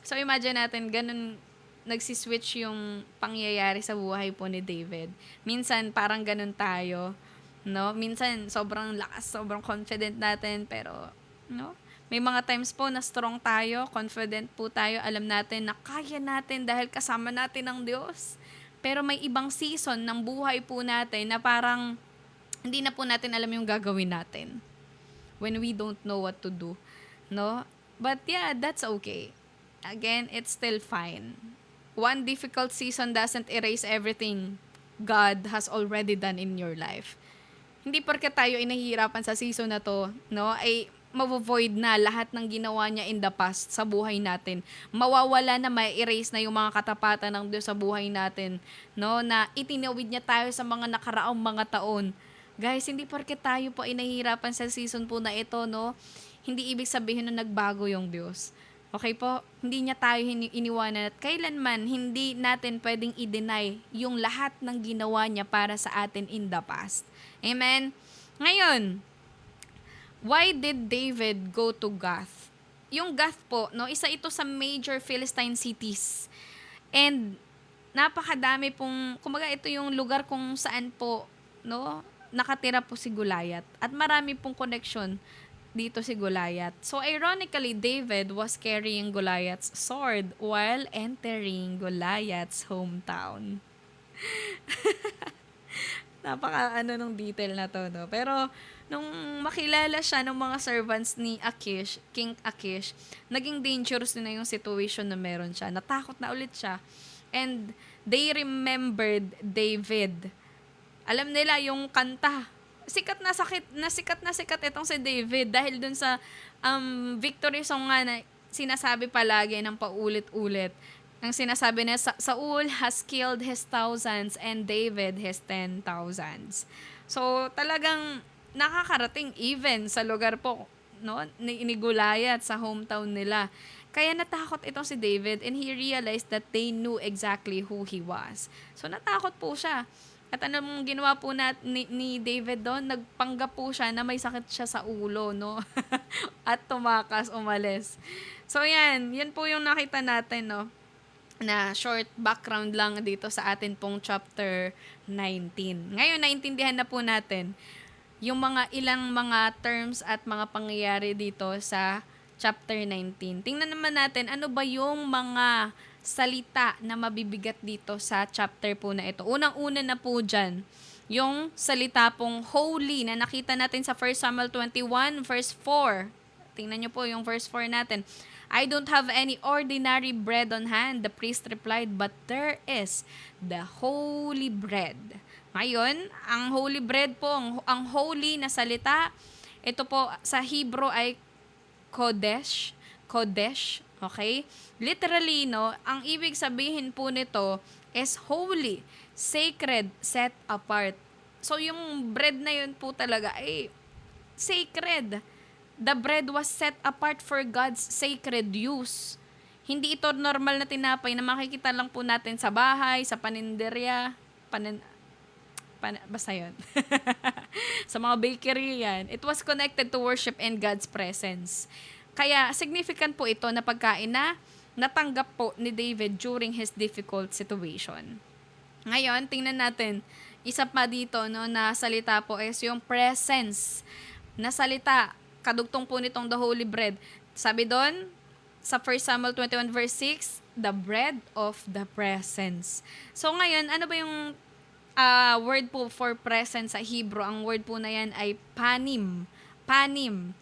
So imagine natin, ganun nagsiswitch yung pangyayari sa buhay po ni David. Minsan parang ganun tayo, no? Minsan sobrang lakas, sobrang confident natin, pero no? May mga times po na strong tayo, confident po tayo, alam natin na kaya natin dahil kasama natin ang Diyos. Pero may ibang season ng buhay po natin na parang hindi na po natin alam yung gagawin natin when we don't know what to do, no? But yeah, that's okay. Again, it's still fine. One difficult season doesn't erase everything God has already done in your life. Hindi porke tayo ay nahihirapan sa season na to, no, ay mavo-void na lahat ng ginawa niya in the past sa buhay natin. Mawawala na, ma-erase na yung mga katapatan ng Diyos sa buhay natin, no, na itinawid niya tayo sa mga nakaraang mga taon. Guys, hindi porke tayo po ay nahihirapan sa season po na ito, no, hindi ibig sabihin na nagbago yung Diyos. Okay po? Hindi niya tayo iniwanan at kailanman hindi natin pwedeng i-deny yung lahat ng ginawa niya para sa atin in the past. Amen? Ngayon, why did David go to Gath? Yung Gath po, no, isa ito sa major Philistine cities. And napakadami pong, kumbaga ito yung lugar kung saan po, no, nakatira po si Goliath. At marami pong connection dito si Goliath. So ironically, David was carrying Goliath's sword while entering Goliath's hometown. Napaka nung detail na to, no? Pero nung makilala siya ng mga servants ni Achish, King Achish, naging dangerous na yung situation na meron siya. Natakot na ulit siya. And they remembered David. Alam nila yung kanta. Sikat na sikat itong si David dahil dun sa victory song nga na sinasabi palagi ng paulit-ulit. Ang sinasabi na Saul has killed his thousands and David his 10,000s. So talagang nakakarating even sa lugar po, no, ni Goliath sa hometown nila. Kaya natakot itong si David and he realized that they knew exactly who he was. So natakot po siya. At anong ginawa po ni David doon? Nagpanggap po siya na may sakit siya sa ulo, no? At tumakas, umalis. So yan po yung nakita natin, no? Na short background lang dito sa atin pong chapter 19. Ngayon, naintindihan na po natin yung ilang mga terms at mga pangyayari dito sa chapter 19. Tingnan naman natin, ano ba yung mga salita na mabibigat dito sa chapter po na ito. Unang-una na po dyan, yung salita pong holy na nakita natin sa 1 Samuel 21 verse 4. Tingnan nyo po yung verse 4 natin. I don't have any ordinary bread on hand, the priest replied, but there is the holy bread. Ngayon, ang holy bread po, ang holy na salita, ito po sa Hebrew ay Kodesh. Kodesh, okay? Literally, no, ang ibig sabihin po nito is holy, sacred, set apart. So, yung bread na yun po talaga ay sacred. The bread was set apart for God's sacred use. Hindi ito normal na tinapay na makikita lang po natin sa bahay, sa paninderya, basta yun. Sa mga bakery yan. It was connected to worship and God's presence. Kaya significant po ito na pagkain na natanggap po ni David during his difficult situation. Ngayon, tingnan natin, isa pa dito no, na salita po is yung presence na salita. Kadugtong po nitong the holy bread. Sabi doon, sa 1 Samuel 21 verse 6, the bread of the presence. So ngayon, ano ba yung word po for presence sa Hebrew? Ang word po na yan ay panim. Panim.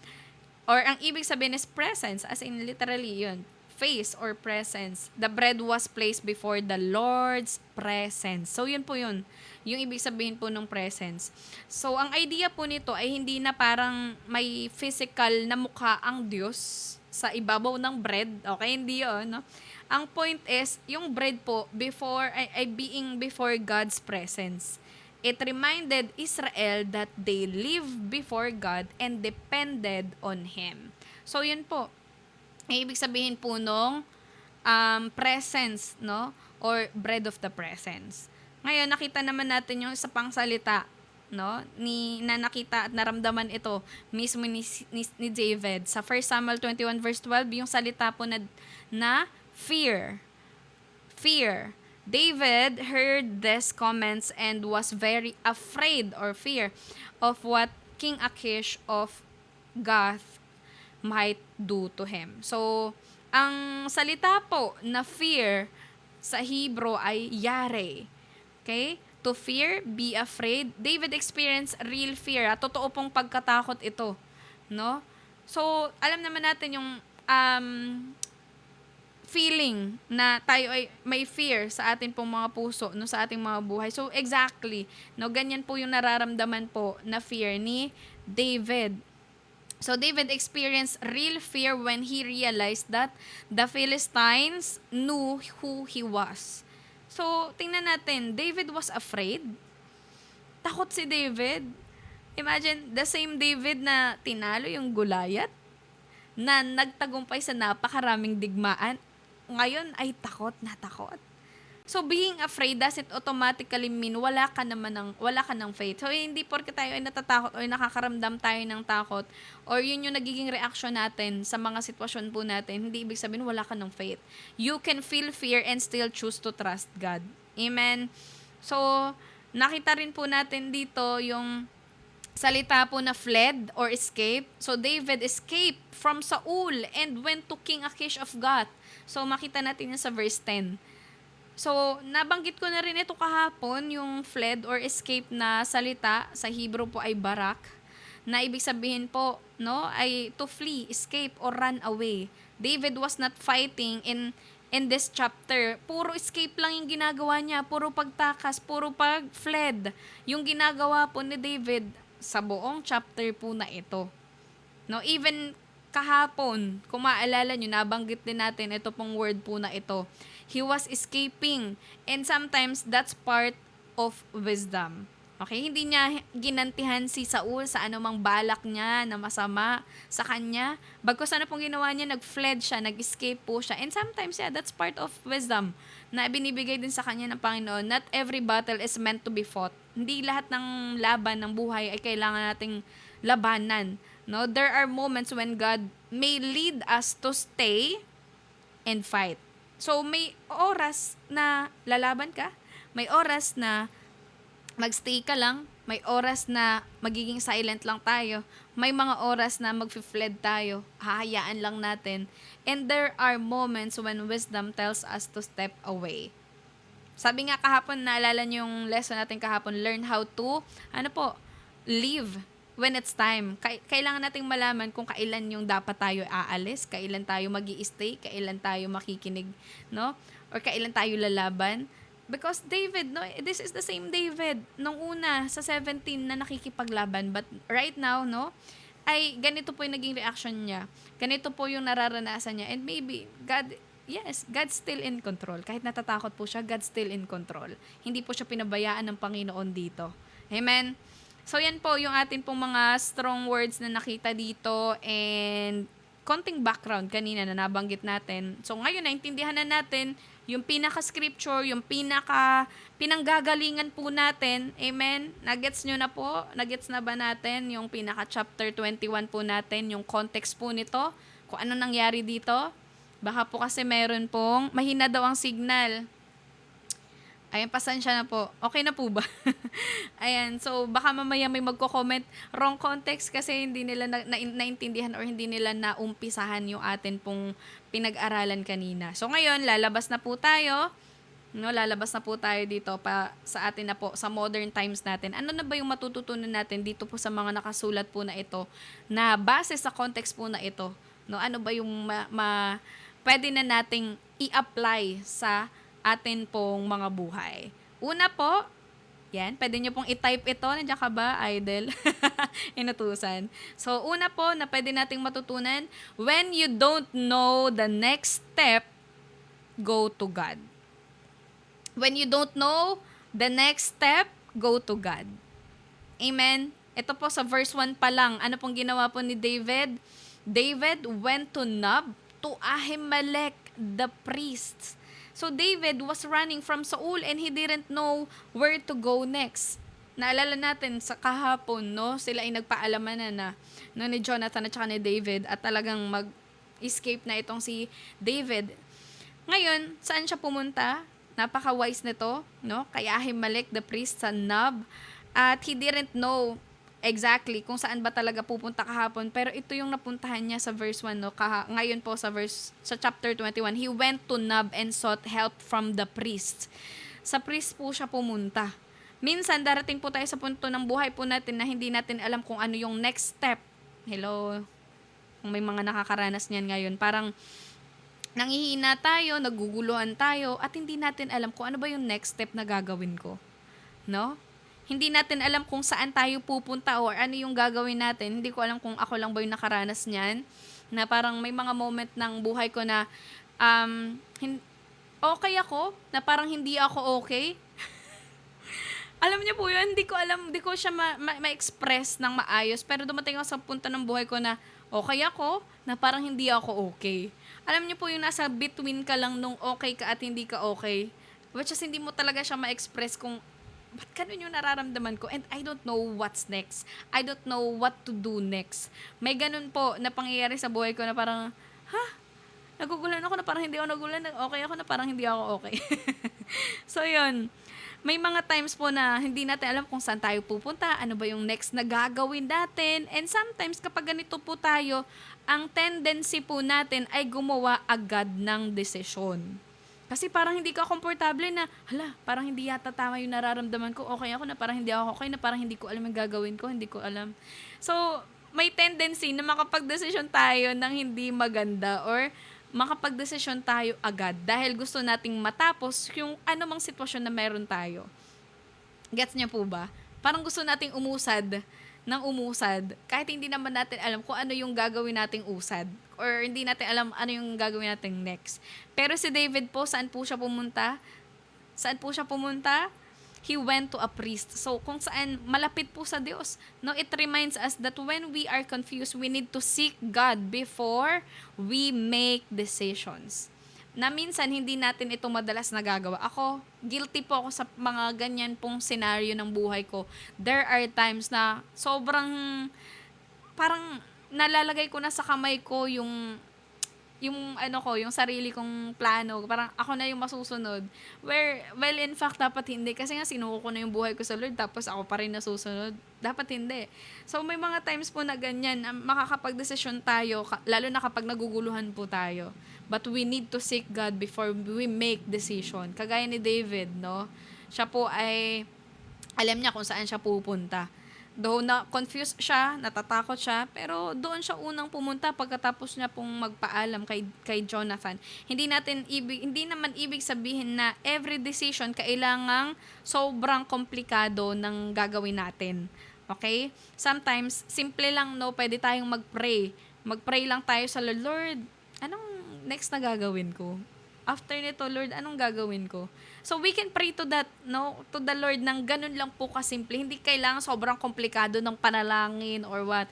Or ang ibig sabihin is presence, as in literally yun, face or presence. The bread was placed before the Lord's presence. So yun po yun, yung ibig sabihin po ng presence. So ang idea po nito ay hindi na parang may physical na mukha ang Diyos sa ibabaw ng bread. Okay, hindi yun, no? Ang point is, yung bread po before ay being before God's presence. It reminded Israel that they lived before God and depended on Him. So, yun po. Ay, ibig sabihin po nung presence, no? Or bread of the presence. Ngayon, nakita naman natin yung isa pang salita, no? Na nakita at naramdaman ito mismo ni David. Sa 1 Samuel 21 verse 12, yung salita po na fear. Fear. David heard these comments and was very afraid or fear of what King Achish of Gath might do to him. So, ang salita po na fear sa Hebrew ay yare. Okay? To fear, be afraid. David experienced real fear. At totoo pong pagkatakot ito. No? So, alam naman natin yung feeling na tayo ay may fear sa atin pong mga puso, no, sa ating mga buhay. So, exactly, no, ganyan po yung nararamdaman po na fear ni David. So, David experienced real fear when he realized that the Philistines knew who he was. So, tingnan natin, David was afraid. Takot si David. Imagine, the same David na tinalo yung Goliath, na nagtagumpay sa napakaraming digmaan, ngayon ay takot na takot. So, being afraid doesn't automatically mean wala ka ng faith. So, hindi porke tayo ay natatakot o nakakaramdam tayo ng takot or yun yung nagiging reaction natin sa mga sitwasyon po natin, hindi ibig sabihin wala ka ng faith. You can feel fear and still choose to trust God. Amen? So, nakita rin po natin dito yung salita po na fled or escape. So, David escaped from Saul and went to King Achish of Gath. So, makita natin yan sa verse 10. So, nabanggit ko na rin ito kahapon, yung fled or escape na salita sa Hebrew po ay barak, na ibig sabihin po, no, ay to flee, escape, or run away. David was not fighting in this chapter. Puro escape lang yung ginagawa niya, puro pagtakas, puro pag-fled. Yung ginagawa po ni David sa buong chapter po na ito. No, even kahapon, kung maalala nyo, nabanggit din natin ito pong word po na ito. He was escaping. And sometimes, that's part of wisdom. Okay? Hindi niya ginantihan si Saul sa anumang balak niya na masama sa kanya. Bagkus ano pong ginawa niya, nag-fled siya, nag-escape po siya. And sometimes, yeah, that's part of wisdom na binibigay din sa kanya ng Panginoon. Not every battle is meant to be fought. Hindi lahat ng laban ng buhay ay kailangan nating labanan. No, there are moments when God may lead us to stay and fight. So, may oras na lalaban ka, may oras na magstay ka lang, may oras na magiging silent lang tayo, may mga oras na mag-fled tayo, hahayaan lang natin. And there are moments when wisdom tells us to step away. Sabi nga kahapon, naalala niyo yung lesson natin kahapon, learn how to, live when it's time. Kailangan nating malaman kung kailan yung dapat tayo aalis, kailan tayo magi-stay, kailan tayo makikinig, no? Or kailan tayo lalaban. Because David, no, this is the same David nung una sa 17 na nakikipaglaban. But right now, no, ay ganito po yung naging reaction niya. Ganito po yung nararanasan niya. And maybe, God's still in control. Kahit natatakot po siya, God's still in control. Hindi po siya pinabayaan ng Panginoon dito. Amen? So, yan po yung atin pong mga strong words na nakita dito and konting background kanina na nabanggit natin. So, ngayon, naintindihan na natin yung pinaka-scripture, yung pinanggagalingan po natin. Amen? Nagets nyo na po? Nagets na ba natin yung pinaka-chapter 21 po natin, yung context po nito? Kung ano nangyari dito? Baka po kasi meron pong mahina daw ang signal. Ayan, pasensya na po. Okay na po ba? Ayan, so baka mamaya may magko-comment wrong context kasi hindi nila naintindihan or hindi nila naumpisahan yung atin pong pinag-aralan kanina. So ngayon, lalabas na po tayo. No, lalabas na po tayo dito pa sa atin na po, sa modern times natin. Ano na ba yung matututunan natin dito po sa mga nakasulat po na ito na base sa context po na ito? No, ano ba yung pwede na nating i-apply sa atin pong mga buhay. Una po, yan, pwede nyo pong i-type ito. Nandiyan ka ba, idol? Inutusan. So, una po na pwede nating matutunan, when you don't know the next step, go to God. When you don't know the next step, go to God. Amen? Ito po sa verse 1 pa lang. Ano pong ginawa po ni David? David went to Nob, to Ahimelech, the priest. So David was running from Saul and he didn't know where to go next. Naalala natin sa kahapon, no? Sila ay nagpaalaman na no, ni Jonathan at saka ni David at talagang mag-escape na itong si David. Ngayon, saan siya pumunta? Napaka-wise nito, no? Kay Ahimelech the priest sa Nob. At he didn't know exactly kung saan ba talaga pupunta kahapon. Pero ito yung napuntahan niya sa verse 1, no? Ngayon po sa chapter 21, he went to Nob and sought help from the priest. Sa priest po siya pumunta. Minsan, darating po tayo sa punto ng buhay po natin na hindi natin alam kung ano yung next step. Hello? Kung may mga nakakaranas niyan ngayon, parang nanghihina tayo, naguguluhan tayo, at hindi natin alam kung ano ba yung next step na gagawin ko. No? Hindi natin alam kung saan tayo pupunta or ano yung gagawin natin. Hindi ko alam kung ako lang ba yung nakaranas niyan. Na parang may mga moment ng buhay ko na okay ako, na parang hindi ako okay. Alam niyo po yun, hindi ko siya ma-express ng maayos. Pero dumating ako sa punto ng buhay ko na okay ako, na parang hindi ako okay. Alam niyo po yung nasa between ka lang nung okay ka at hindi ka okay. Which is hindi mo talaga siya ma-express kung ba't ganun yung nararamdaman ko? And I don't know what's next. I don't know what to do next. May ganun po na pangyayari sa buhay ko na parang, nagugulan ako na parang hindi ako nagugulan. Okay ako na parang hindi ako okay. So, yun. May mga times po na hindi natin alam kung saan tayo pupunta, ano ba yung next na gagawin natin. And sometimes, kapag ganito po tayo, ang tendency po natin ay gumawa agad ng desisyon. Kasi parang hindi ka komportable na, parang hindi yata tama yung nararamdaman ko. Okay ako na parang hindi ako okay, na parang hindi ko alam yung gagawin ko, hindi ko alam. So, may tendency na makapag-desisyon tayo ng hindi maganda or makapag-desisyon tayo agad dahil gusto nating matapos yung anumang sitwasyon na meron tayo. Gets niyo po ba? Parang gusto nating umusad kahit hindi naman natin alam kung ano yung gagawin nating usad or hindi natin alam ano yung gagawin nating next. Pero si David po, saan po siya pumunta? He went to a priest. So, kung saan malapit po sa Diyos. No, it reminds us that when we are confused, we need to seek God before we make decisions. Na minsan, hindi natin ito madalas nagagawa. Ako, guilty po ako sa mga ganyan pong scenario ng buhay ko. There are times na sobrang, parang nalalagay ko na sa kamay ko yung sarili kong plano. Parang ako na yung masusunod. Well, in fact, dapat hindi. Kasi nga, sinuko ko na yung buhay ko sa Lord, tapos ako pa rin nasusunod. Dapat hindi. So, may mga times po na ganyan, makakapag-desisyon tayo, lalo na kapag naguguluhan po tayo. But we need to seek God before we make decision. Kagaya ni David, no? Siya po ay, alam niya kung saan siya pupunta. Though na confused siya, natatakot siya, pero doon siya unang pumunta pagkatapos niya pong magpaalam kay Jonathan. Hindi naman ibig sabihin na every decision kailangang sobrang komplikado ng gagawin natin. Okay? Sometimes simple lang, no, pwede tayong mag-pray. Mag-pray lang tayo sa Lord, anong next na gagawin ko? After nito, Lord, anong gagawin ko? So, we can pray to that, no? To the Lord ng ganun lang po kasimple. Hindi kailangan sobrang komplikado ng panalangin or what.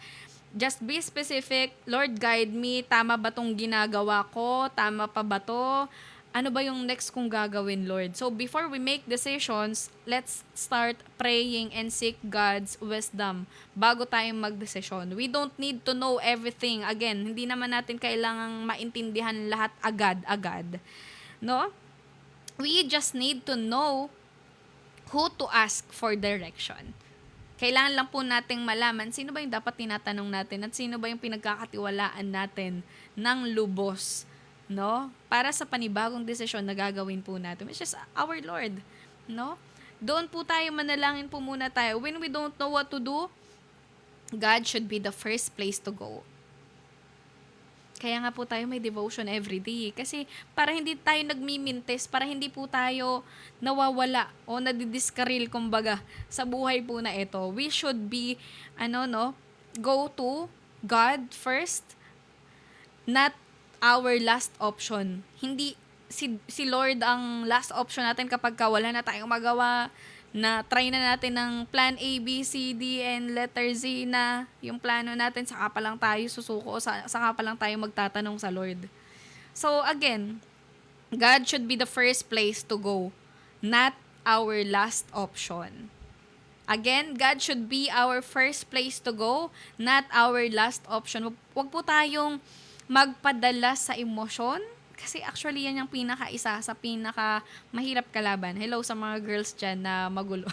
Just be specific. Lord, guide me. Tama ba tong ginagawa ko? Tama pa ba to? Ano ba yung next kong gagawin, Lord? So, before we make decisions, let's start praying and seek God's wisdom bago tayo magdesisyon. We don't need to know everything. Again, hindi naman natin kailangang maintindihan lahat agad-agad. No? We just need to know who to ask for direction. Kailangan lang po nating malaman sino ba yung dapat tinatanong natin at sino ba yung pinagkakatiwalaan natin ng lubos, no? Para sa panibagong desisyon na gagawin po natin, which is our Lord, no? Doon po tayo, manalangin po muna tayo. When we don't know what to do, God should be the first place to go. Kaya nga po tayo may devotion every day. Kasi para hindi tayo nagmimintes, para hindi po tayo nawawala o nadidiskaril, kumbaga, sa buhay po na ito. We should be, go to God first, not our last option. Hindi si Lord ang last option natin kapag wala na tayong magawa, na try na natin ng plan A, B, C, D, and letter Z na yung plano natin, saka pa lang tayo susuko, saka pa lang tayo magtatanong sa Lord. So again, God should be the first place to go, not our last option. Again, God should be our first place to go, not our last option. Huwag po tayong magpadala sa emosyon, kasi actually yan yung pinaka-isa sa pinaka-mahirap kalaban. Hello sa mga girls dyan na magulo.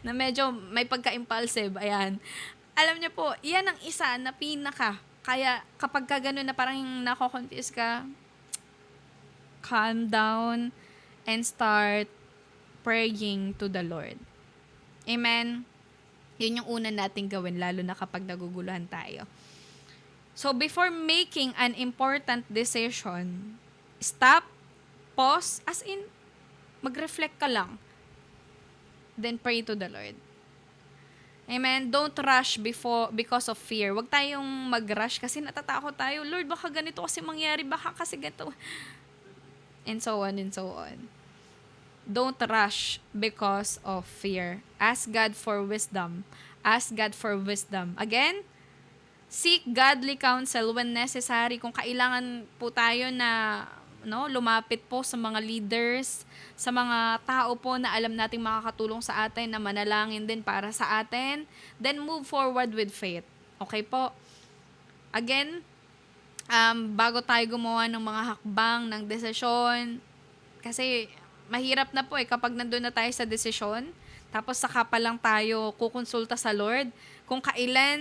Na medyo may pagka-impulsive. Ayan. Alam niyo po, yan ang isa na kaya kapag ka ganun na parang nako-confuse ka, calm down and start praying to the Lord. Amen? Yun yung una nating gawin, lalo na kapag naguguluhan tayo. So, before making an important decision, stop, pause, as in, mag-reflect ka lang. Then, pray to the Lord. Amen? Don't rush because of fear. Huwag tayong mag-rush kasi natatakot tayo. Lord, baka ganito kasi mangyari, baka kasi ganito. And so on and so on. Don't rush because of fear. Ask God for wisdom. Ask God for wisdom. Again, seek godly counsel when necessary. Kung kailangan po tayo na lumapit po sa mga leaders, sa mga tao po na alam nating makakatulong sa atin, na manalangin din para sa atin, then move forward with faith. Okay po? Again, bago tayo gumawa ng mga hakbang, ng desisyon, kasi mahirap na po kapag nandun na tayo sa desisyon, tapos saka pa lang tayo kukonsulta sa Lord, kung kailan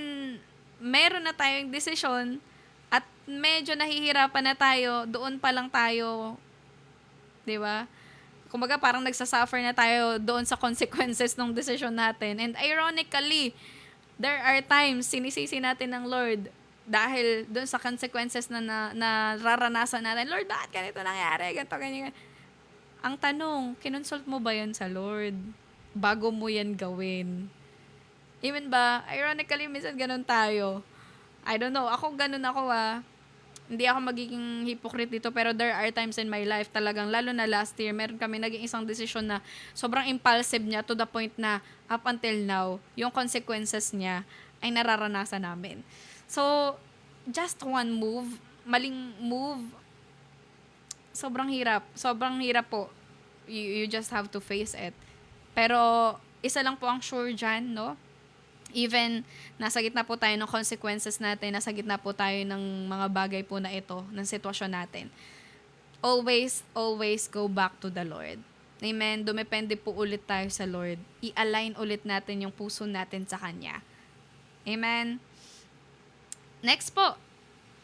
meron na tayong desisyon at medyo nahihirapan na tayo, doon pa lang tayo, di ba? Kumbaga parang nagsasuffer na tayo doon sa consequences ng desisyon natin. And ironically, there are times sinisisi natin ng Lord dahil doon sa consequences na nararanasan natin. Lord, bakit ganito nangyari? Ganito, ganyan. Ang tanong, kinonsult mo ba yan sa Lord bago mo yan gawin? Even ba, ironically, minsan ganun tayo. I don't know. Ako, ganun ako Hindi ako magiging hypocrite dito, pero there are times in my life talagang, lalo na last year, meron kami naging isang desisyon na sobrang impulsive niya to the point na up until now, yung consequences niya ay nararanasan namin. So, just one move, maling move, sobrang hirap. Sobrang hirap po. You just have to face it. Pero, isa lang po ang sure dyan, no? Even nasa gitna po tayo ng consequences natin, nasa gitna po tayo ng mga bagay po na ito, ng sitwasyon natin, always go back to the Lord. Amen? Dumepende po ulit tayo sa Lord. I-align ulit natin yung puso natin sa Kanya. Amen? Next po,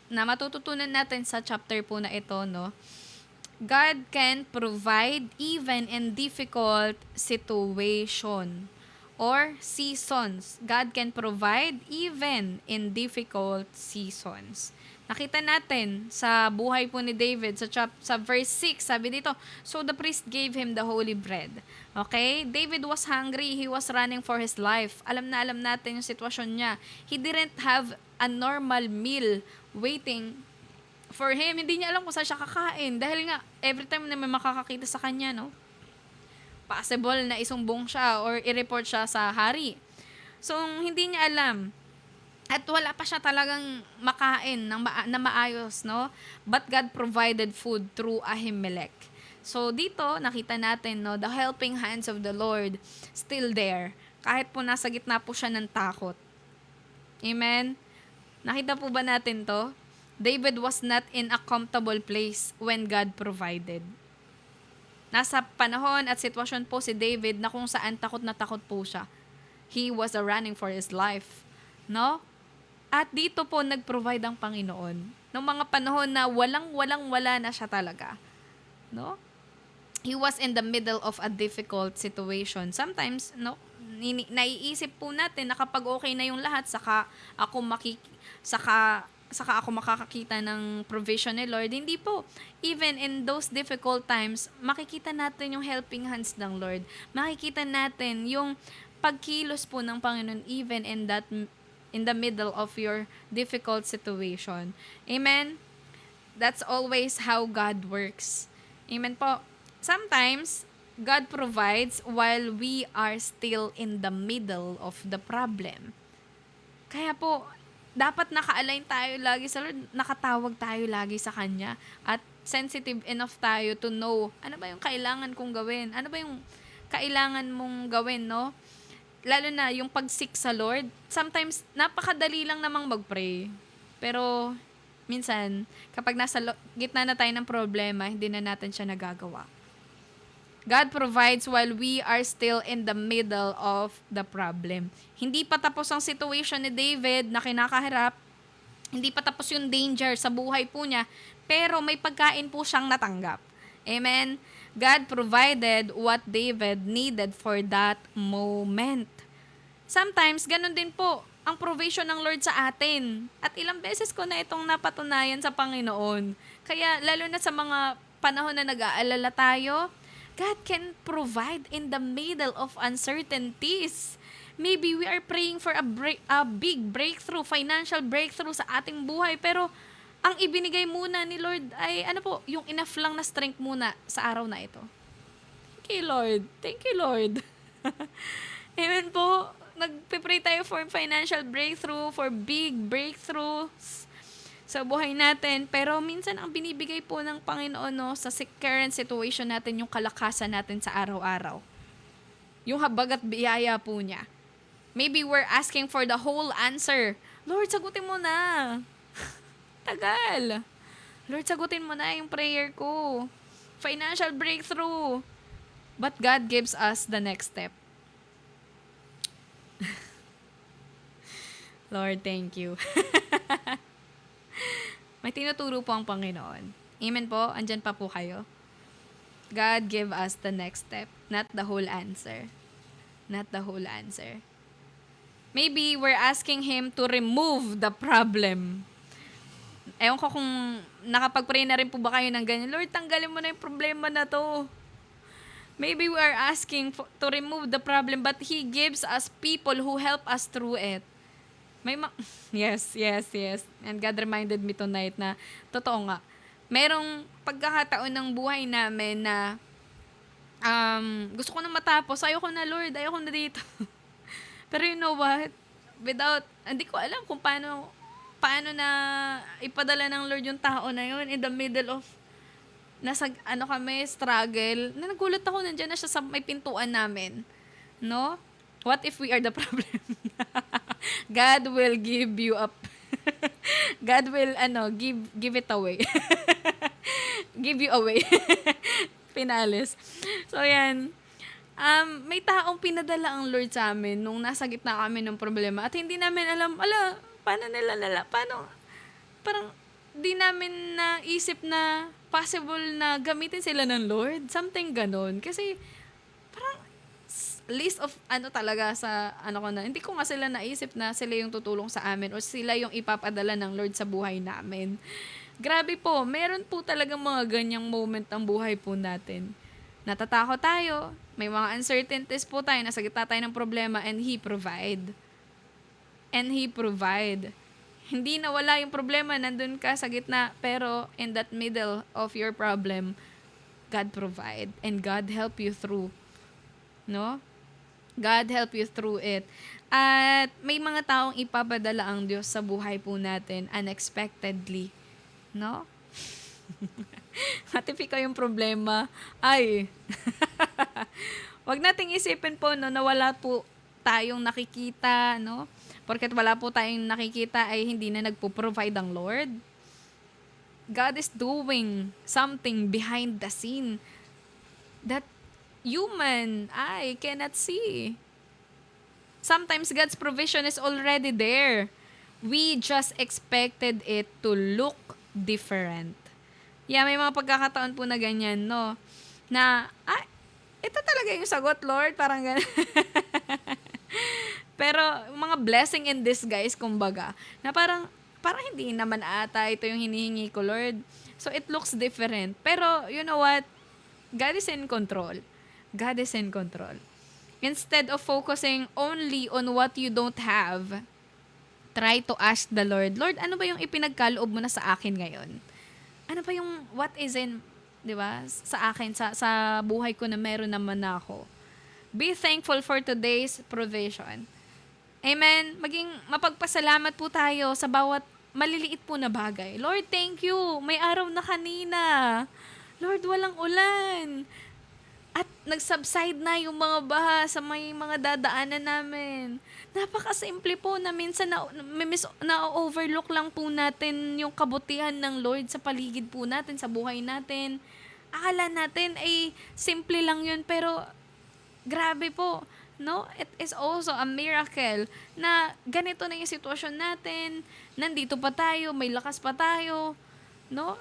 na matututunan natin sa chapter po na ito, no? God can provide even in difficult situation. or seasons. God can provide even in difficult seasons. Nakita natin sa buhay po ni David sa verse 6, sabi dito, so the priest gave him the holy bread. Okay? David was hungry, he was running for his life. Alam natin yung sitwasyon niya. He didn't have a normal meal waiting for him. Hindi niya alam kung saan siya kakain dahil nga every time na may makakakita sa kanya, no? Possible na isumbong siya or i-report siya sa hari. So, hindi niya alam. At wala pa siya talagang makain na maayos, no? But God provided food through Ahimelech. So, dito, nakita natin, no? The helping hands of the Lord still there. Kahit po nasa gitna po siya ng takot. Amen? Nakita po ba natin to? David was not in a comfortable place when God provided. Nasa panahon at sitwasyon po si David na kung saan takot na takot po siya. He was running for his life. No? At dito po nag-provide ang Panginoon. Noong mga panahon na wala na siya talaga. No? He was in the middle of a difficult situation. Sometimes, no, naiisip po natin na kapag okay na yung lahat, saka ako makakakita ng provision ni Lord. Hindi po. Even in those difficult times, makikita natin yung helping hands ng Lord. Makikita natin yung pagkilos po ng Panginoon even in the middle of your difficult situation. Amen? That's always how God works. Amen po. Sometimes, God provides while we are still in the middle of the problem. Kaya po, dapat naka-align tayo lagi sa Lord, nakatawag tayo lagi sa Kanya, at sensitive enough tayo to know, ano ba yung kailangan kong gawin? Ano ba yung kailangan mong gawin, no? Lalo na yung pag-seek sa Lord, sometimes napakadali lang namang mag-pray. Pero minsan, kapag nasa gitna na tayo ng problema, hindi na natin siya nagagawa. God provides while we are still in the middle of the problem. Hindi pa tapos ang situation ni David na kinakaharap. Hindi pa tapos yung danger sa buhay po niya. Pero may pagkain po siyang natanggap. Amen? God provided what David needed for that moment. Sometimes, ganun din po ang provision ng Lord sa atin. At ilang beses ko na itong napatunayan sa Panginoon. Kaya lalo na sa mga panahon na nag-aalala tayo, God can provide in the middle of uncertainties. Maybe we are praying for a big breakthrough, financial breakthrough sa ating buhay, pero ang ibinigay muna ni Lord ay yung enough lang na strength muna sa araw na ito. Thank you, Lord. Thank you, Lord. Amen po. Nagpipray tayo for financial breakthrough, for big breakthroughs sa buhay natin. Pero minsan ang binibigay po ng Panginoon, no, sa current situation natin, yung kalakasan natin sa araw-araw. Yung habag at biyaya po niya. Maybe we're asking for the whole answer. Lord, sagutin mo na. Tagal. Lord, sagutin mo na yung prayer ko. Financial breakthrough. But God gives us the next step. Lord, thank you. May tinuturo po ang Panginoon. Amen po? Andyan pa po kayo. God give us the next step, not the whole answer. Not the whole answer. Maybe we're asking Him to remove the problem. Ewan ko kung nakapag-pray na rin po ba kayo ng ganyan. Lord, tanggalin mo na yung problema na to. Maybe we are asking to remove the problem, but He gives us people who help us through it. Yes. And God reminded me tonight na, totoo nga, merong pagkakataon ng buhay namin na gusto ko na matapos, ayoko na Lord, ayoko na dito. Pero you know what? Hindi ko alam kung paano na ipadala ng Lord yung tao na yun in the middle of kami, struggle. Nagulat ako, nandiyan na siya sa may pintuan namin. No? What if we are the problem? God will give you up. God will, give it away. Give you away. Pinalis. So, yan. May taong pinadala ang Lord sa amin nung nasa gitna kami ng problema at hindi namin alam, parang di namin naisip na possible na gamitin sila ng Lord. Something ganon. Kasi parang list of talaga sa ko na, hindi ko nga sila naisip na sila yung tutulong sa amin o sila yung ipapadala ng Lord sa buhay namin. Grabe po, meron po talagang mga ganyang moment ang buhay po natin. Natatakot tayo, may mga uncertainties po tayo, nasa gitna tayo ng problema, and He provide. And He provide. Hindi nawala yung problema, nandun ka sa gitna, pero in that middle of your problem, God provide and God help you through. No? God help you through it. At may mga taong ipapadala ang Diyos sa buhay po natin unexpectedly. No? Matipika yung problema. Ay. Wag nating isipin po no, na wala po tayong nakikita, no? Porket wala po tayong nakikita ay hindi na nagpo-provide ang Lord. God is doing something behind the scene that human eye cannot see. Sometimes God's provision is already there. We just expected it to look different. Yeah, may mga pagkakataon po na ganyan, no? Na, ito talaga yung sagot, Lord. Parang ganun. Pero, mga blessing in disguise, kumbaga, na parang hindi naman ata ito yung hinihingi ko, Lord. So, it looks different. Pero, you know what? God is in control. God is in control. Instead of focusing only on what you don't have, try to ask the Lord, Lord, ano ba yung ipinagkaloob mo na sa akin ngayon? Ano ba yung what is in, di ba, sa akin, sa buhay ko na meron naman ako? Be thankful for today's provision. Amen? Maging mapagpasalamat po tayo sa bawat maliliit po na bagay. Lord, thank you. May araw na kanina. Lord, walang ulan. At nag-subside na yung mga baha sa may mga dadaanan namin. Napakasimple po na minsan na-overlook lang po natin yung kabutihan ng Lord sa paligid po natin, sa buhay natin. Akala natin ay simple lang yun, pero grabe po. No? It is also a miracle na ganito na yung sitwasyon natin. Nandito pa tayo, may lakas pa tayo. No?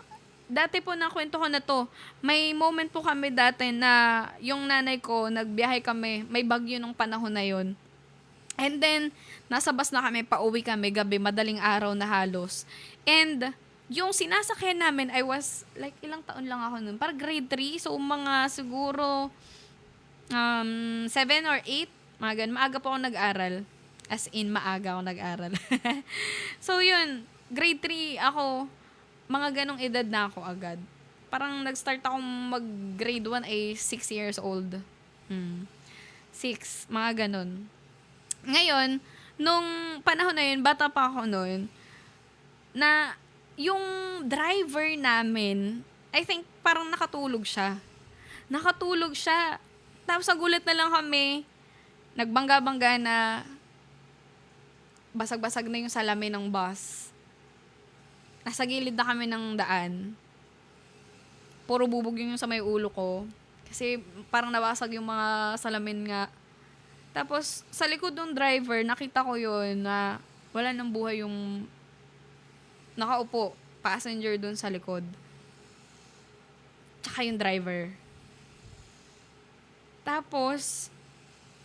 Dati po nakwento ko na to, may moment po kami dati na yung nanay ko, nagbiyahe kami, may bagyo nung panahon na yon. And then, nasa bus na kami, pauwi kami, gabi, madaling araw na halos. And, yung sinasakyan namin, I was, like, ilang taon lang ako nun, parang grade 3, so mga siguro, 7 or 8, mga ganun. Maaga po ako nag-aral. As in, maaga ako nag-aral. So, yun, grade 3 ako, mga ganong edad na ako agad. Parang nag-start akong mag-grade 1 ay 6 years old. 6, mga ganon. Ngayon, nung panahon na yun, bata pa ako noon, na yung driver namin, I think parang nakatulog siya. Tapos nagulat na lang kami, nagbangga-bangga na basag-basag na yung salamin ng bus. Nasa gilid na kami ng daan. Puro bubog yung sa may ulo ko. Kasi parang nabasag yung mga salamin nga. Tapos, sa likod ng driver, nakita ko yun na wala nang buhay yung nakaupo, passenger dun sa likod. Tsaka yung driver. Tapos,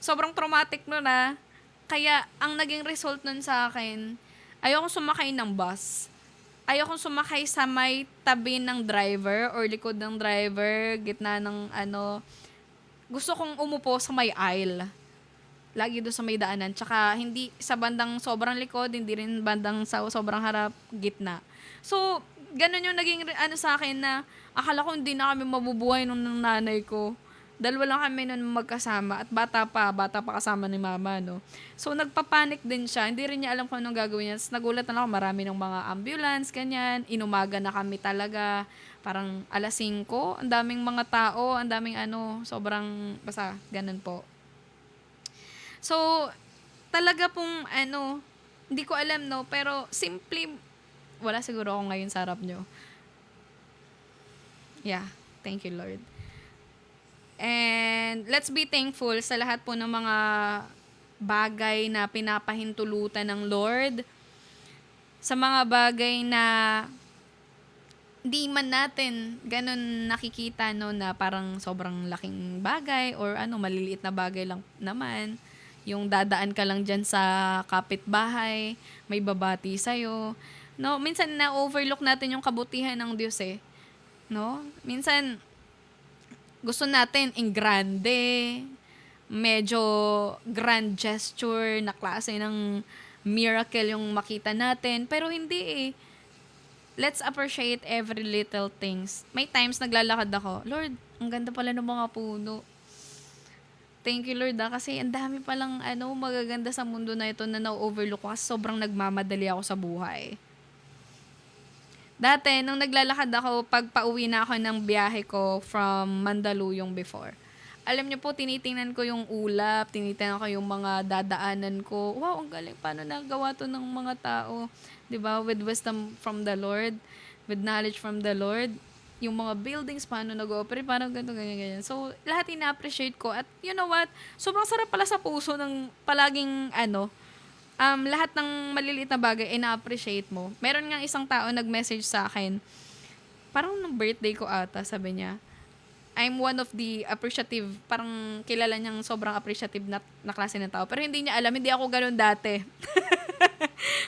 sobrang traumatic nun na. Kaya, ang naging result nun sa akin, ayokong sumakay ng bus. Ayokong sumakay sa may tabi ng driver or likod ng driver, gitna ng Gusto kong umupo sa may aisle. Lagi doon sa may daanan. Tsaka hindi sa bandang sobrang likod, hindi rin bandang sa sobrang harap, gitna. So, ganun yung naging sa akin na akala ko hindi na kami mabubuhay nung nanay ko. Dalawa lang kami nun magkasama at bata pa kasama ni mama, no. So, nagpapanik din siya. Hindi rin niya alam kung anong gagawin niya. Nagulat na ako, marami ng mga ambulance, ganyan. Inumaga na kami talaga. Parang 5:00. Ang daming mga tao, ang daming sobrang, basta, ganun po. So, talaga pong, hindi ko alam, no, pero simply, wala siguro ako ngayon sa harap nyo. Yeah, thank you, Lord. And let's be thankful sa lahat po ng mga bagay na pinapahintulutan ng Lord. Sa mga bagay na di man natin ganun nakikita no na parang sobrang laking bagay or maliliit na bagay lang naman. Yung dadaan ka lang dyan sa kapitbahay, may babati sa'yo. No, minsan na-overlook natin yung kabutihan ng Diyos eh. No? Minsan, gusto natin in grande, medyo grand gesture na klase ng miracle yung makita natin. Pero hindi eh. Let's appreciate every little things. May times naglalakad ako, Lord, ang ganda pala ng mga puno. Thank you, Lord, kasi ang dami palang magaganda sa mundo na ito na na-overlook ko kasi sobrang nagmamadali ako sa buhay. Dati, nung naglalakad ako, pag pauwi na ako ng biyahe ko from Mandaluyong before, alam niyo po, tinitingnan ko yung ulap, tinitingnan ko yung mga dadaanan ko. Wow, ang galing, paano nagawa to ng mga tao? 'Di ba? With wisdom from the Lord, with knowledge from the Lord. Yung mga buildings, paano nag-ooperate, paano ganito, ganyan. So, lahat ina-appreciate ko. At you know what? Sobrang sarap pala sa puso ng palaging, lahat ng maliliit na bagay, ina-appreciate mo. Meron nga isang tao nag-message sa akin, parang nung birthday ko ata, sabi niya, I'm one of the appreciative, parang kilala niyang sobrang appreciative na klase ng tao. Pero hindi niya alam, hindi ako ganun dati.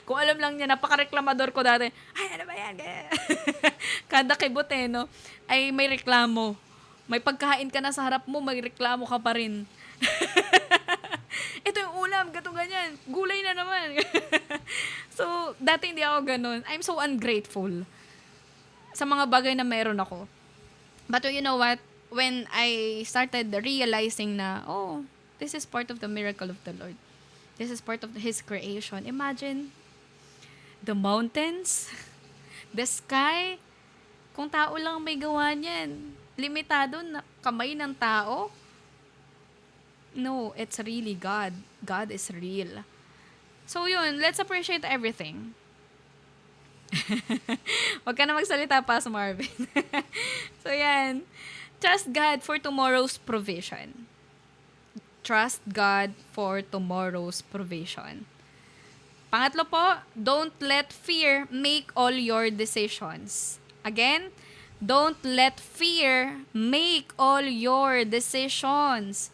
Kung alam lang niya, napaka-reklamador ko dati. Ay, ano ba yan? Kada kibot no? Ay may reklamo. May pagkain ka na sa harap mo, may reklamo ka pa rin. Ito yung ulam, gato ganyan. Gulay na naman. So, dati hindi ako ganun. I'm so ungrateful sa mga bagay na meron ako. But you know what? When I started realizing na, this is part of the miracle of the Lord. This is part of His creation. Imagine, the mountains, the sky, kung tao lang may gawa niyan, limitado na kamay ng tao. No, it's really God. God is real. So yun, let's appreciate everything. Huwag ka na magsalita pa sa Marvin. So yan, trust God for tomorrow's provision. Trust God for tomorrow's provision. Pangatlo po, don't let fear make all your decisions. Again, don't let fear make all your decisions.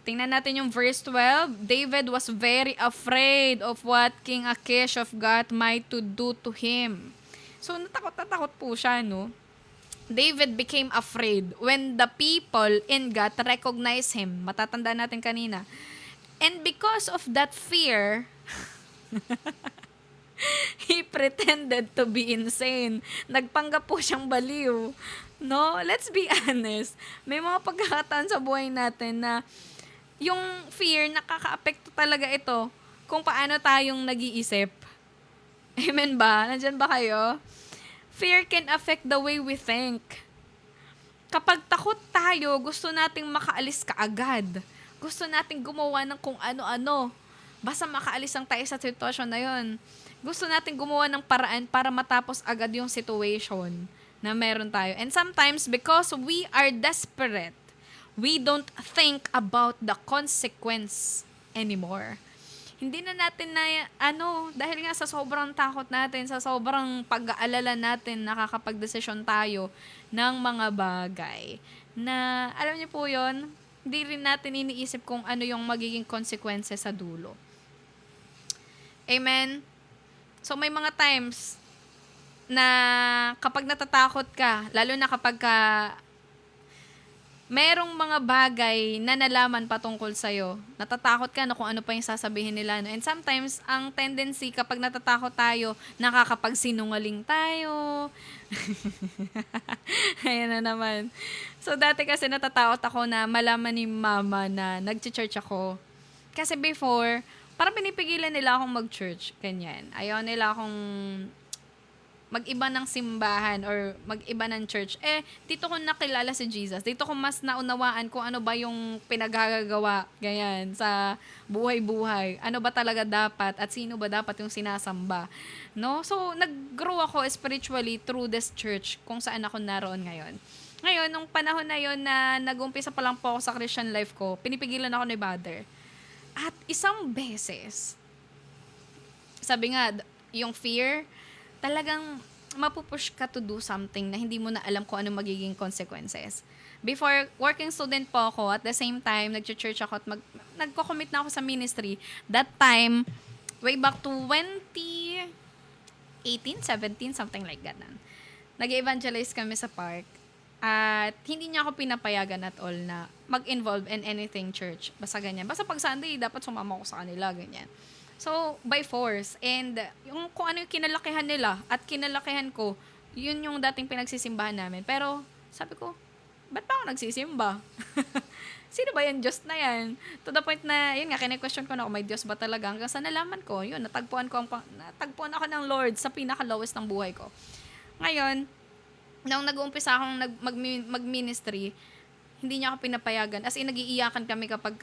Tingnan natin yung verse 12. David was very afraid of what King Achish of Gath might to do to him. So, natakot po siya, no? David became afraid when the people in Gath recognized him. Matatanda natin kanina. And because of that fear, he pretended to be insane. Nagpanggap po siyang baliw. No? Let's be honest. May mga pagkakataon sa buhay natin na yung fear, nakaka-apekto talaga ito kung paano tayong nag-iisip. Amen ba? Nandyan ba kayo? Fear can affect the way we think. Kapag takot tayo, gusto nating makaalis kaagad. Gusto nating gumawa ng kung ano-ano. Basta makaalis lang tayo sa sitwasyon na yun. Gusto nating gumawa ng paraan para matapos agad yung situation na meron tayo. And sometimes, because we are desperate, we don't think about the consequence anymore. Hindi na natin na, dahil nga sa sobrang takot natin, sa sobrang pag-aalala natin, nakakapag-desisyon tayo ng mga bagay na, alam niyo po yun, hindi rin natin iniisip kung ano yung magiging consequences sa dulo. Amen? So, may mga times na kapag natatakot ka, lalo na kapag merong mga bagay na nalaman patungkol sa'yo. Natatakot ka na kung ano pa yung sasabihin nila. No? And sometimes, ang tendency kapag natatakot tayo, nakakapagsinungaling tayo. Ayan na naman. So, dati kasi natatakot ako na malaman ni mama na nag-church ako. Kasi before, parang pinipigilan nila akong mag-church. Ganyan. Ayaw nila akong mag-iba ng simbahan or mag-iba ng church. Dito ko nakilala si Jesus. Dito ko mas naunawaan kung ano ba yung pinaggagawa, ganyan, sa buhay-buhay. Ano ba talaga dapat at sino ba dapat yung sinasamba. No? So, nag-grow ako spiritually through this church kung saan ako naroon ngayon. Ngayon, nung panahon na yon na nag-umpisa pa lang po ako sa Christian life ko, pinipigilan ako ni Father. At isang beses, sabi nga, yung fear, talagang mapupush ka to do something na hindi mo na alam kung ano magiging consequences. Before, working student po ako, at the same time, nag-church ako at nagko-commit na ako sa ministry. That time, way back to 2018, 17, something like that. Nag-evangelize kami sa park. At hindi niya ako pinapayagan at all na mag-involve in anything church. Basta ganyan. Basta pag Sunday, dapat sumama ko sa kanila, ganyan. So, by force. And yung kung ano yung kinalakihan nila at kinalakihan ko, yun yung dating pinagsisimbahan namin. Pero, sabi ko, ba't pa ako nagsisimba? Sino ba yan? Diyos na yan. To the point na, yun nga, kine-question ko na kung may Diyos ba talaga. Hanggang sa nalaman ko, yun, natagpuan ako ng Lord sa pinaka-lowest ng buhay ko. Ngayon, nung nag-uumpisa akong mag-ministry, hindi niya ako pinapayagan. As in, nag-iiyakan kami kapag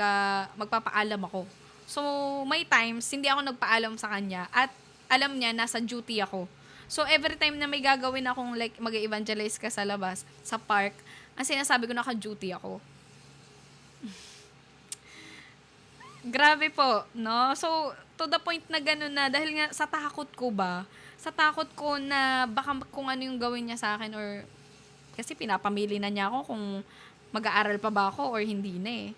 magpapaalam ako. So, may times, hindi ako nagpaalam sa kanya at alam niya, nasa duty ako. So, every time na may gagawin akong like, mag-evangelize ka sa labas, sa park, ang sinasabi ko, naka-duty ako. Grabe po, no? So, to the point na gano'n na, dahil nga sa takot ko ba, sa takot ko na baka kung ano yung gawin niya sa akin or kasi pinapamili na niya ako kung mag-aaral pa ba ako or hindi na eh.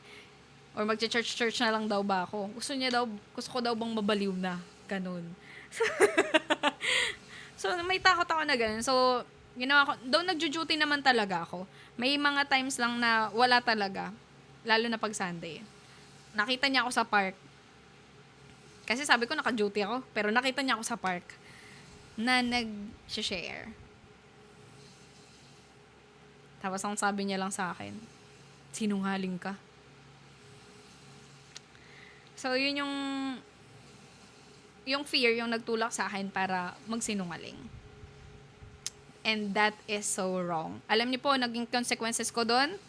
Or mag-church na lang daw ba ako. Gusto ko daw bang mabaliw na. Ganun. So, may takot ako na ganun. So, ginawa ko, though nagjo-duty naman talaga ako. May mga times lang na wala talaga. Lalo na pag Sunday. Nakita niya ako sa park. Kasi sabi ko naka-duty ako. Pero nakita niya ako sa park na nag-share. Tapos ang sabi niya lang sa akin, sinungaling ka. So, yun yung fear, yung nagtulak sa akin para magsinungaling. And that is so wrong. Alam niyo po, naging consequences ko doon,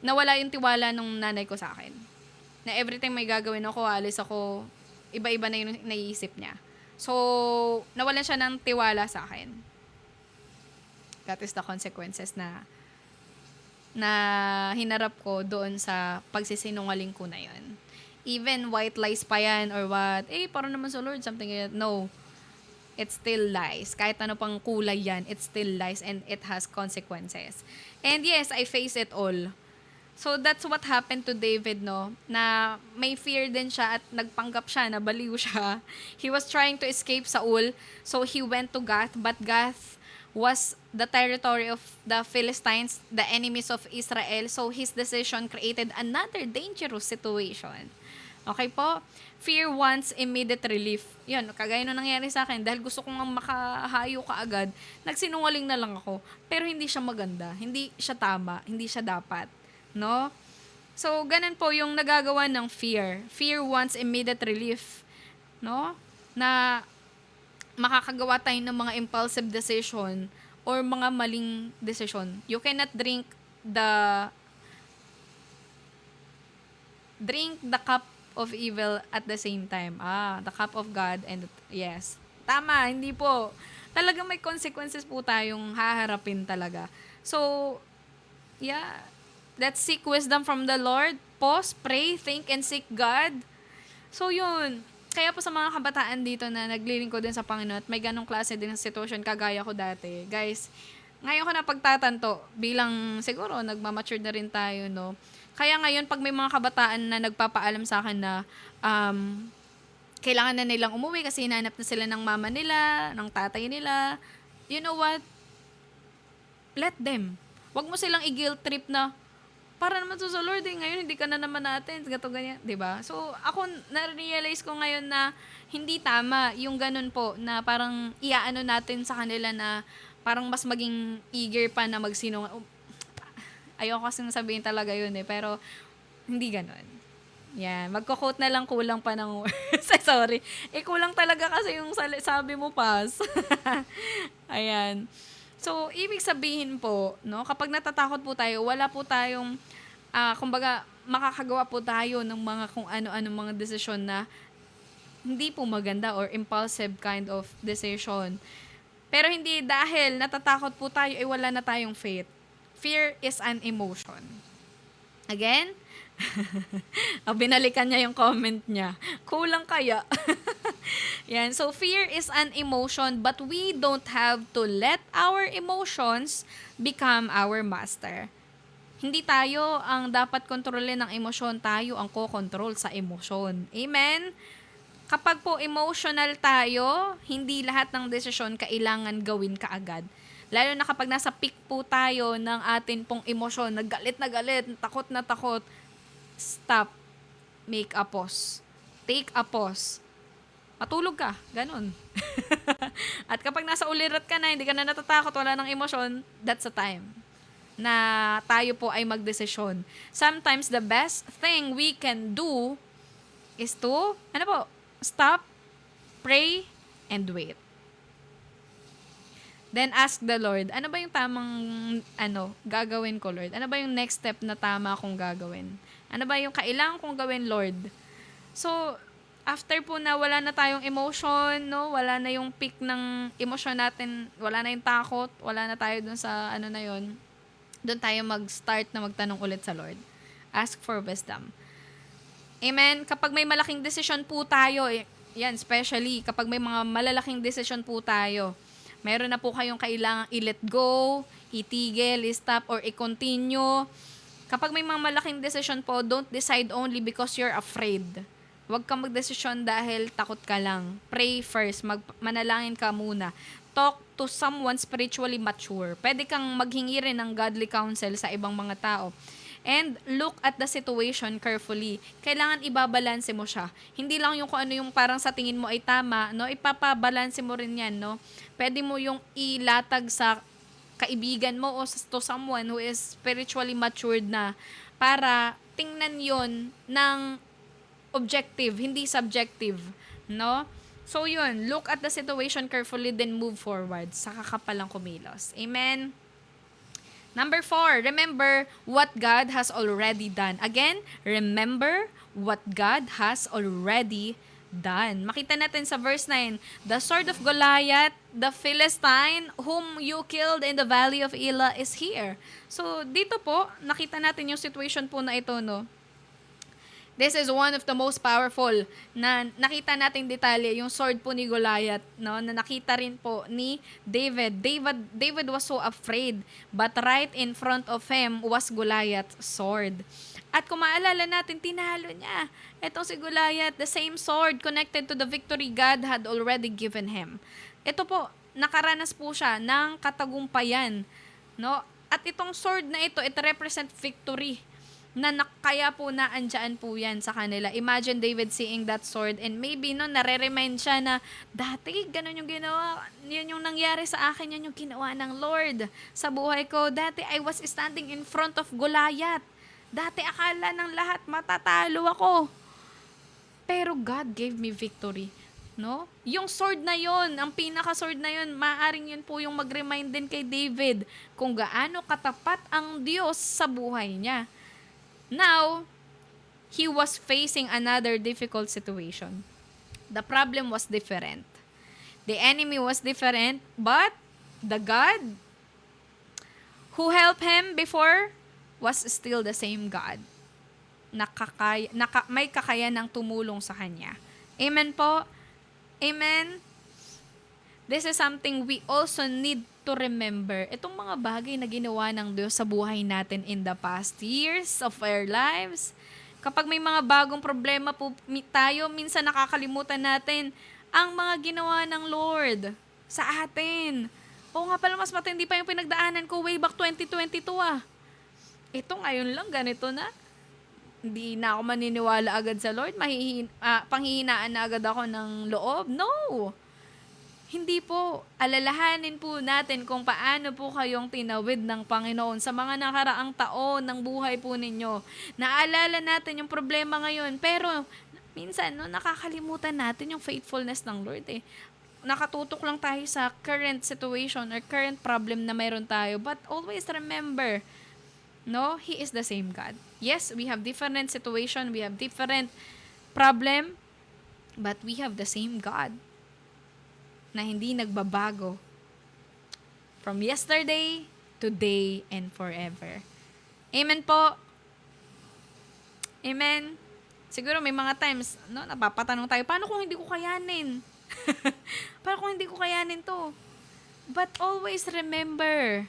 nawala yung tiwala nung nanay ko sa akin. Na every time may gagawin ako, alis ako, iba-iba na yung naiisip niya. So, nawalan siya ng tiwala sa akin. That is the consequences na hinarap ko doon sa pagsisinungaling ko na yun. Even white lies pa yan or what, parang naman sa Lord, something like that. No. It's still lies. Kahit ano pang kulay yan, it's still lies and it has consequences. And yes, I face it all. So, that's what happened to David, no? Na may fear din siya at nagpanggap siya, na baliw siya. He was trying to escape Saul, so he went to Gath, but Gath was the territory of the Philistines, the enemies of Israel, so his decision created another dangerous situation. Okay po? Fear wants immediate relief. Yun, kagaya nung nangyari sa akin, dahil gusto kong makahayo ka agad, nagsinungaling na lang ako. Pero hindi siya maganda, hindi siya tama, hindi siya dapat. No? So, ganun po yung nagagawa ng fear. Fear wants immediate relief. No? Na makakagawa tayo ng mga impulsive decision or mga maling decision. You cannot drink the cup of evil at the same time. The cup of God and yes. Tama, hindi po. Talagang may consequences po tayong haharapin talaga. So, yeah. Let's seek wisdom from the Lord. Pause, pray, think, and seek God. So, yun. Kaya po sa mga kabataan dito na naglilingkod din sa Panginoon at may ganong klase din ng sitwasyon kagaya ko dati. Guys, ngayon ko na pagtatanto, bilang siguro nagmamature na rin tayo, no? Kaya ngayon, pag may mga kabataan na nagpapaalam sa akin na kailangan na nilang umuwi kasi hinahanap na sila ng mama nila, ng tatay nila, you know what? Let them. Wag mo silang i-guilt trip na, para naman to sa Lord, ngayon hindi ka na naman natin, gato ganyan, 'di ba? So, ako na-realize ko ngayon na hindi tama yung ganun po na parang iaano natin sa kanila na parang mas maging eager pa na magsinungaling. Ayoko kasi sabihin talaga yun pero hindi ganun. Yan, magko-quote na lang, kulang pa ng words. Sorry. Kulang talaga kasi yung sabi mo, Pas. Ayan. So, ibig sabihin po, no, kapag natatakot po tayo, wala po tayong, kumbaga, makakagawa po tayo ng mga kung ano-ano mga desisyon na hindi po maganda or impulsive kind of decision. Pero hindi dahil natatakot po tayo, wala na tayong faith. Fear is an emotion. Again, binalikan niya yung comment niya. Kulang kaya. Yan. So, fear is an emotion, but we don't have to let our emotions become our master. Hindi tayo ang dapat kontrolin ng emosyon, tayo ang ko-control sa emosyon. Amen? Kapag po emotional tayo, hindi lahat ng desisyon kailangan gawin kaagad. Lalo na kapag nasa peak po tayo ng atin pong emosyon, naggalit na galit, takot na takot, stop. Make a pause. Take a pause. Matulog ka. Ganun. At kapag nasa ulirat ka na, hindi ka na natatakot, wala ng emosyon, that's the time na tayo po ay magdesisyon. Sometimes the best thing we can do is to, stop, pray, and wait. Then ask the Lord, ano ba yung tamang gagawin ko, Lord? Ano ba yung next step na tama kong gagawin? Ano ba yung kailangan kong gawin, Lord? So, after po na wala na tayong emotion, no? Wala na yung peak ng emotion natin, wala na yung takot, wala na tayo dun sa yun, doon tayo mag-start na magtanong ulit sa Lord. Ask for wisdom. Amen? Kapag may malaking desisyon po tayo, yan, especially kapag may mga malalaking desisyon po tayo, meron na po kayong kailangang i-let go, itigil, i-stop, or i-continue. Kapag may mga malaking desisyon po, don't decide only because you're afraid. Huwag kang magdesisyon dahil takot ka lang. Pray first. Manalangin ka muna. Talk to someone spiritually mature. Pwede kang maghingi rin ng godly counsel sa ibang mga tao. And look at the situation carefully. Kailangan ibabalanse mo siya. Hindi lang yung kung ano yung parang sa tingin mo ay tama, no? Ipapabalanse mo rin yan, no? Pwede mo yung ilatag sa kaibigan mo o to someone who is spiritually matured na para tingnan yon ng objective, hindi subjective, no? So yun, look at the situation carefully, then move forward. Saka ka palang kumilos. Amen? Number 4, remember what God has already done. Again, remember what God has already done. Makita natin sa verse 9, the sword of Goliath, the Philistine, whom you killed in the valley of Elah is here. So dito po, nakita natin yung situation po na ito, no? This is one of the most powerful na nakita nating detalye, yung sword po ni Goliath, no? Na nakita rin po ni David. David was so afraid, but right in front of him was Goliath's sword. At kung maalala natin, tinalo niya. Itong si Goliath, the same sword connected to the victory God had already given him. Ito po, nakaranas po siya ng katagumpayan, no? At itong sword na ito, it represent victory na kaya po na andyan po yan sa kanila. Imagine David seeing that sword and maybe nare-remind siya na dati ganun yung ginawa, yun yung nangyari sa akin, yun yung ginawa ng Lord sa buhay ko. Dati I was standing in front of Goliath. Dati akala ng lahat matatalo ako. Pero God gave me victory. No? Yung sword na yon, ang pinaka-sword na yon, maaring yun po yung mag-remind din kay David kung gaano katapat ang Diyos sa buhay niya. Now, he was facing another difficult situation. The problem was different. The enemy was different, but the God who helped him before was still the same God. May kakayanang tumulong sa kanya. Amen po? Amen? This is something we also need to remember. Itong mga bagay na ginawa ng Diyos sa buhay natin in the past years of our lives. Kapag may mga bagong problema po tayo, minsan nakakalimutan natin ang mga ginawa ng Lord sa atin. Oo nga pala, mas matindi pa yung pinagdaanan ko way back 2022 ah. Ito ngayon lang, ganito na. Hindi na ako maniniwala agad sa Lord. Panghihinaan na agad ako ng loob. No! Hindi po. Alalahanin po natin kung paano po kayong tinawid ng Panginoon sa mga nakaraang taon ng buhay po ninyo. Naalala natin yung problema ngayon. Pero minsan, nakakalimutan natin yung faithfulness ng Lord eh. Nakatutok lang tayo sa current situation or current problem na mayroon tayo. But always remember, no, He is the same God. Yes, we have different situation, we have different problem, but we have the same God na hindi nagbabago from yesterday, today, and forever. Amen po. Amen. Siguro may mga times, no, napapatanong tayo, paano kung hindi ko kayanin? Paano kung hindi ko kayanin to? But always remember,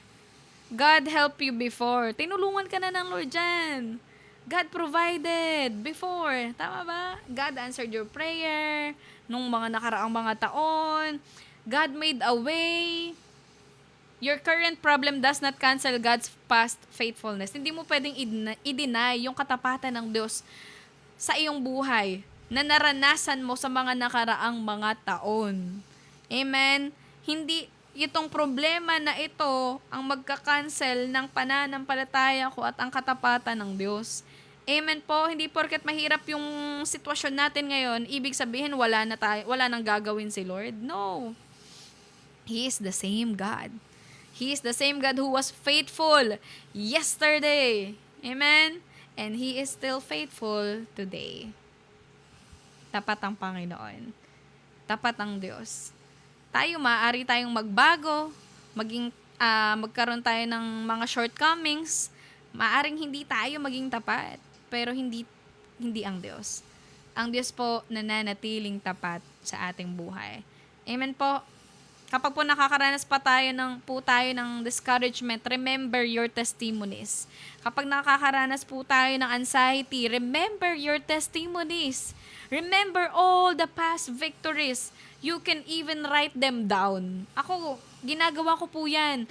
God helped you before. Tinulungan ka na ng Lord dyan. God provided before. Tama ba? God answered your prayer nung mga nakaraang mga taon. God made a way. Your current problem does not cancel God's past faithfulness. Hindi mo pwedeng i-deny yung katapatan ng Diyos sa iyong buhay na naranasan mo sa mga nakaraang mga taon. Amen? Hindi itong problema na ito ang magka-cancel ng pananampalataya ko at ang katapatan ng Diyos. Amen po. Hindi porket mahirap yung sitwasyon natin ngayon, ibig sabihin wala nang gagawin si Lord. No. He is the same God. He is the same God who was faithful yesterday. Amen? And He is still faithful today. Tapat ang Panginoon. Tapat ang Diyos. Maaari tayong magbago, magkaroon tayo ng mga shortcomings, maaring hindi tayo maging tapat, pero hindi ang Diyos. Ang Diyos po nananatiling tapat sa ating buhay. Amen po. Kapag po nakakaranas tayo ng discouragement, remember your testimonies. Kapag nakakaranas po tayo ng anxiety, remember your testimonies. Remember all the past victories. You can even write them down. Ako, ginagawa ko po yan.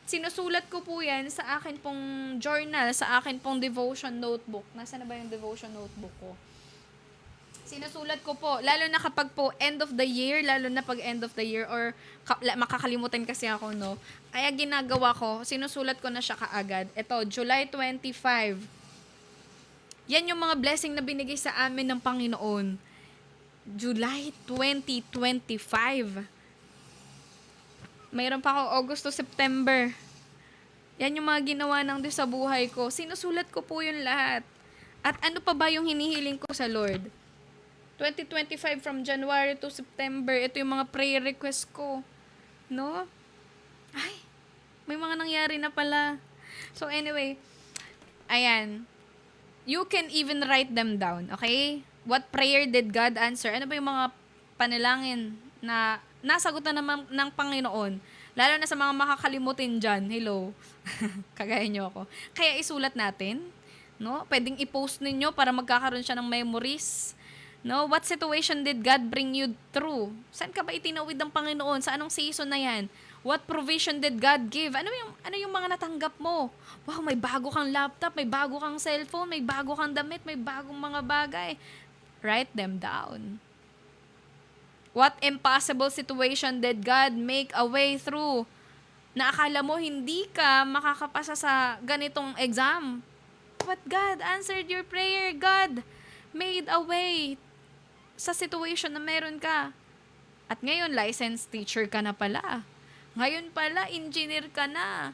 Sinusulat ko po yan sa akin pong journal, sa akin pong devotion notebook. Nasaan na ba yung devotion notebook ko? Sinusulat ko po, lalo na kapag po end of the year, lalo na pag end of the year or makakalimutan kasi ako, no? Kaya ginagawa ko, sinusulat ko na siya kaagad. Ito, July 25. Yan yung mga blessing na binigay sa amin ng Panginoon. July 2025. Mayroon pa ako August to September. Yan yung mga ginawa ng Diyos sa buhay ko. Sinusulat ko po yun lahat. At ano pa ba yung hinihiling ko sa Lord? 2025 from January to September, ito yung mga prayer request ko. No? Ay, may mga nangyari na pala. So anyway, ayan. You can even write them down, okay? What prayer did God answer? Ano ba yung mga panalangin na nasagot na naman ng Panginoon? Lalo na sa mga makakalimutin dyan. Hello. Kagaya nyo ako. Kaya isulat natin. No? Pwedeng i-post ninyo para magkakaroon siya ng memories. No? What situation did God bring you through? Saan ka ba itinawid ng Panginoon? Sa anong season na yan? What provision did God give? Ano yung mga natanggap mo? Wow, may bago kang laptop, may bago kang cellphone, may bago kang damit, may bagong mga bagay. Write them down. What impossible situation did God make a way through? Na akala mo hindi ka makakapasa sa ganitong exam. But God answered your prayer. God made a way sa situation na meron ka. At ngayon, licensed teacher ka na pala. Ngayon pala, engineer ka na.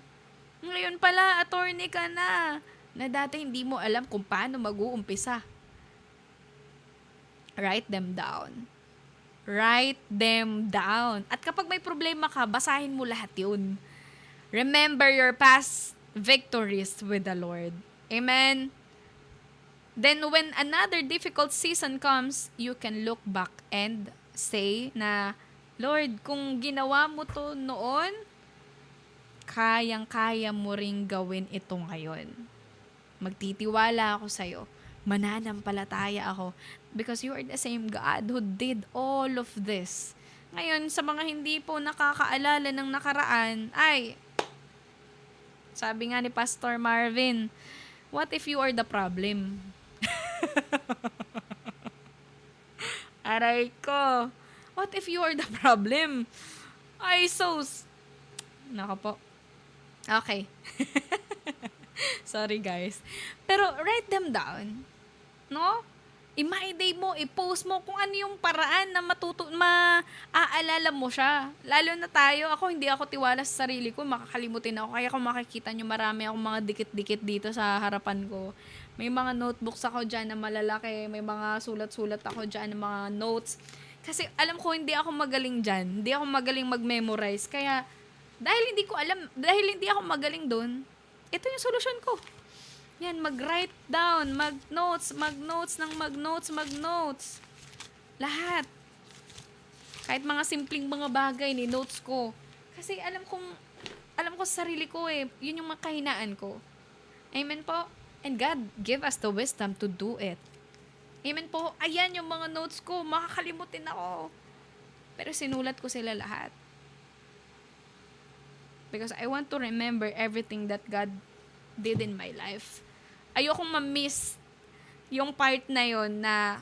Ngayon pala, attorney ka na. Na dati hindi mo alam kung paano mag-uumpisa. Write them down. Write them down. At kapag may problema ka, basahin mo lahat yun. Remember your past victories with the Lord. Amen? Then when another difficult season comes, you can look back and say na, Lord, kung ginawa mo to noon, kayang-kaya mo ring gawin ito ngayon. Magtitiwala ako sa'yo. Mananampalataya ako. Because you are the same God who did all of this. Ngayon, sa mga hindi po nakakaalala ng nakaraan, ay, sabi nga ni Pastor Marvin, what if you are the problem? Aray ko. What if you are the problem? Ay, Nako po. Okay. Sorry, guys. Pero, write them down. No? I-my-day mo, i-post mo kung ano yung paraan na maaalala mo siya. Lalo na tayo, hindi ako tiwala sa sarili ko, makakalimutin ako. Kaya kung makikita nyo, marami akong mga dikit-dikit dito sa harapan ko. May mga notebooks ako dyan na malalaki, may mga sulat-sulat ako dyan na mga notes. Kasi alam ko hindi ako magaling dyan. Hindi ako magaling mag-memorize. Kaya, dahil hindi ako magaling doon, ito yung solusyon ko. Yan, mag-write down, mag-notes. Lahat. Kahit mga simpleng mga bagay ni notes ko. Kasi alam ko sa sarili ko eh. Yun yung mga kahinaan ko. Amen po. And God give us the wisdom to do it. Amen po. Ayan yung mga notes ko. Makakalimutin ako. Pero sinulat ko sila lahat. Because I want to remember everything that God did in my life. Ayokong ma-miss yung part na yon na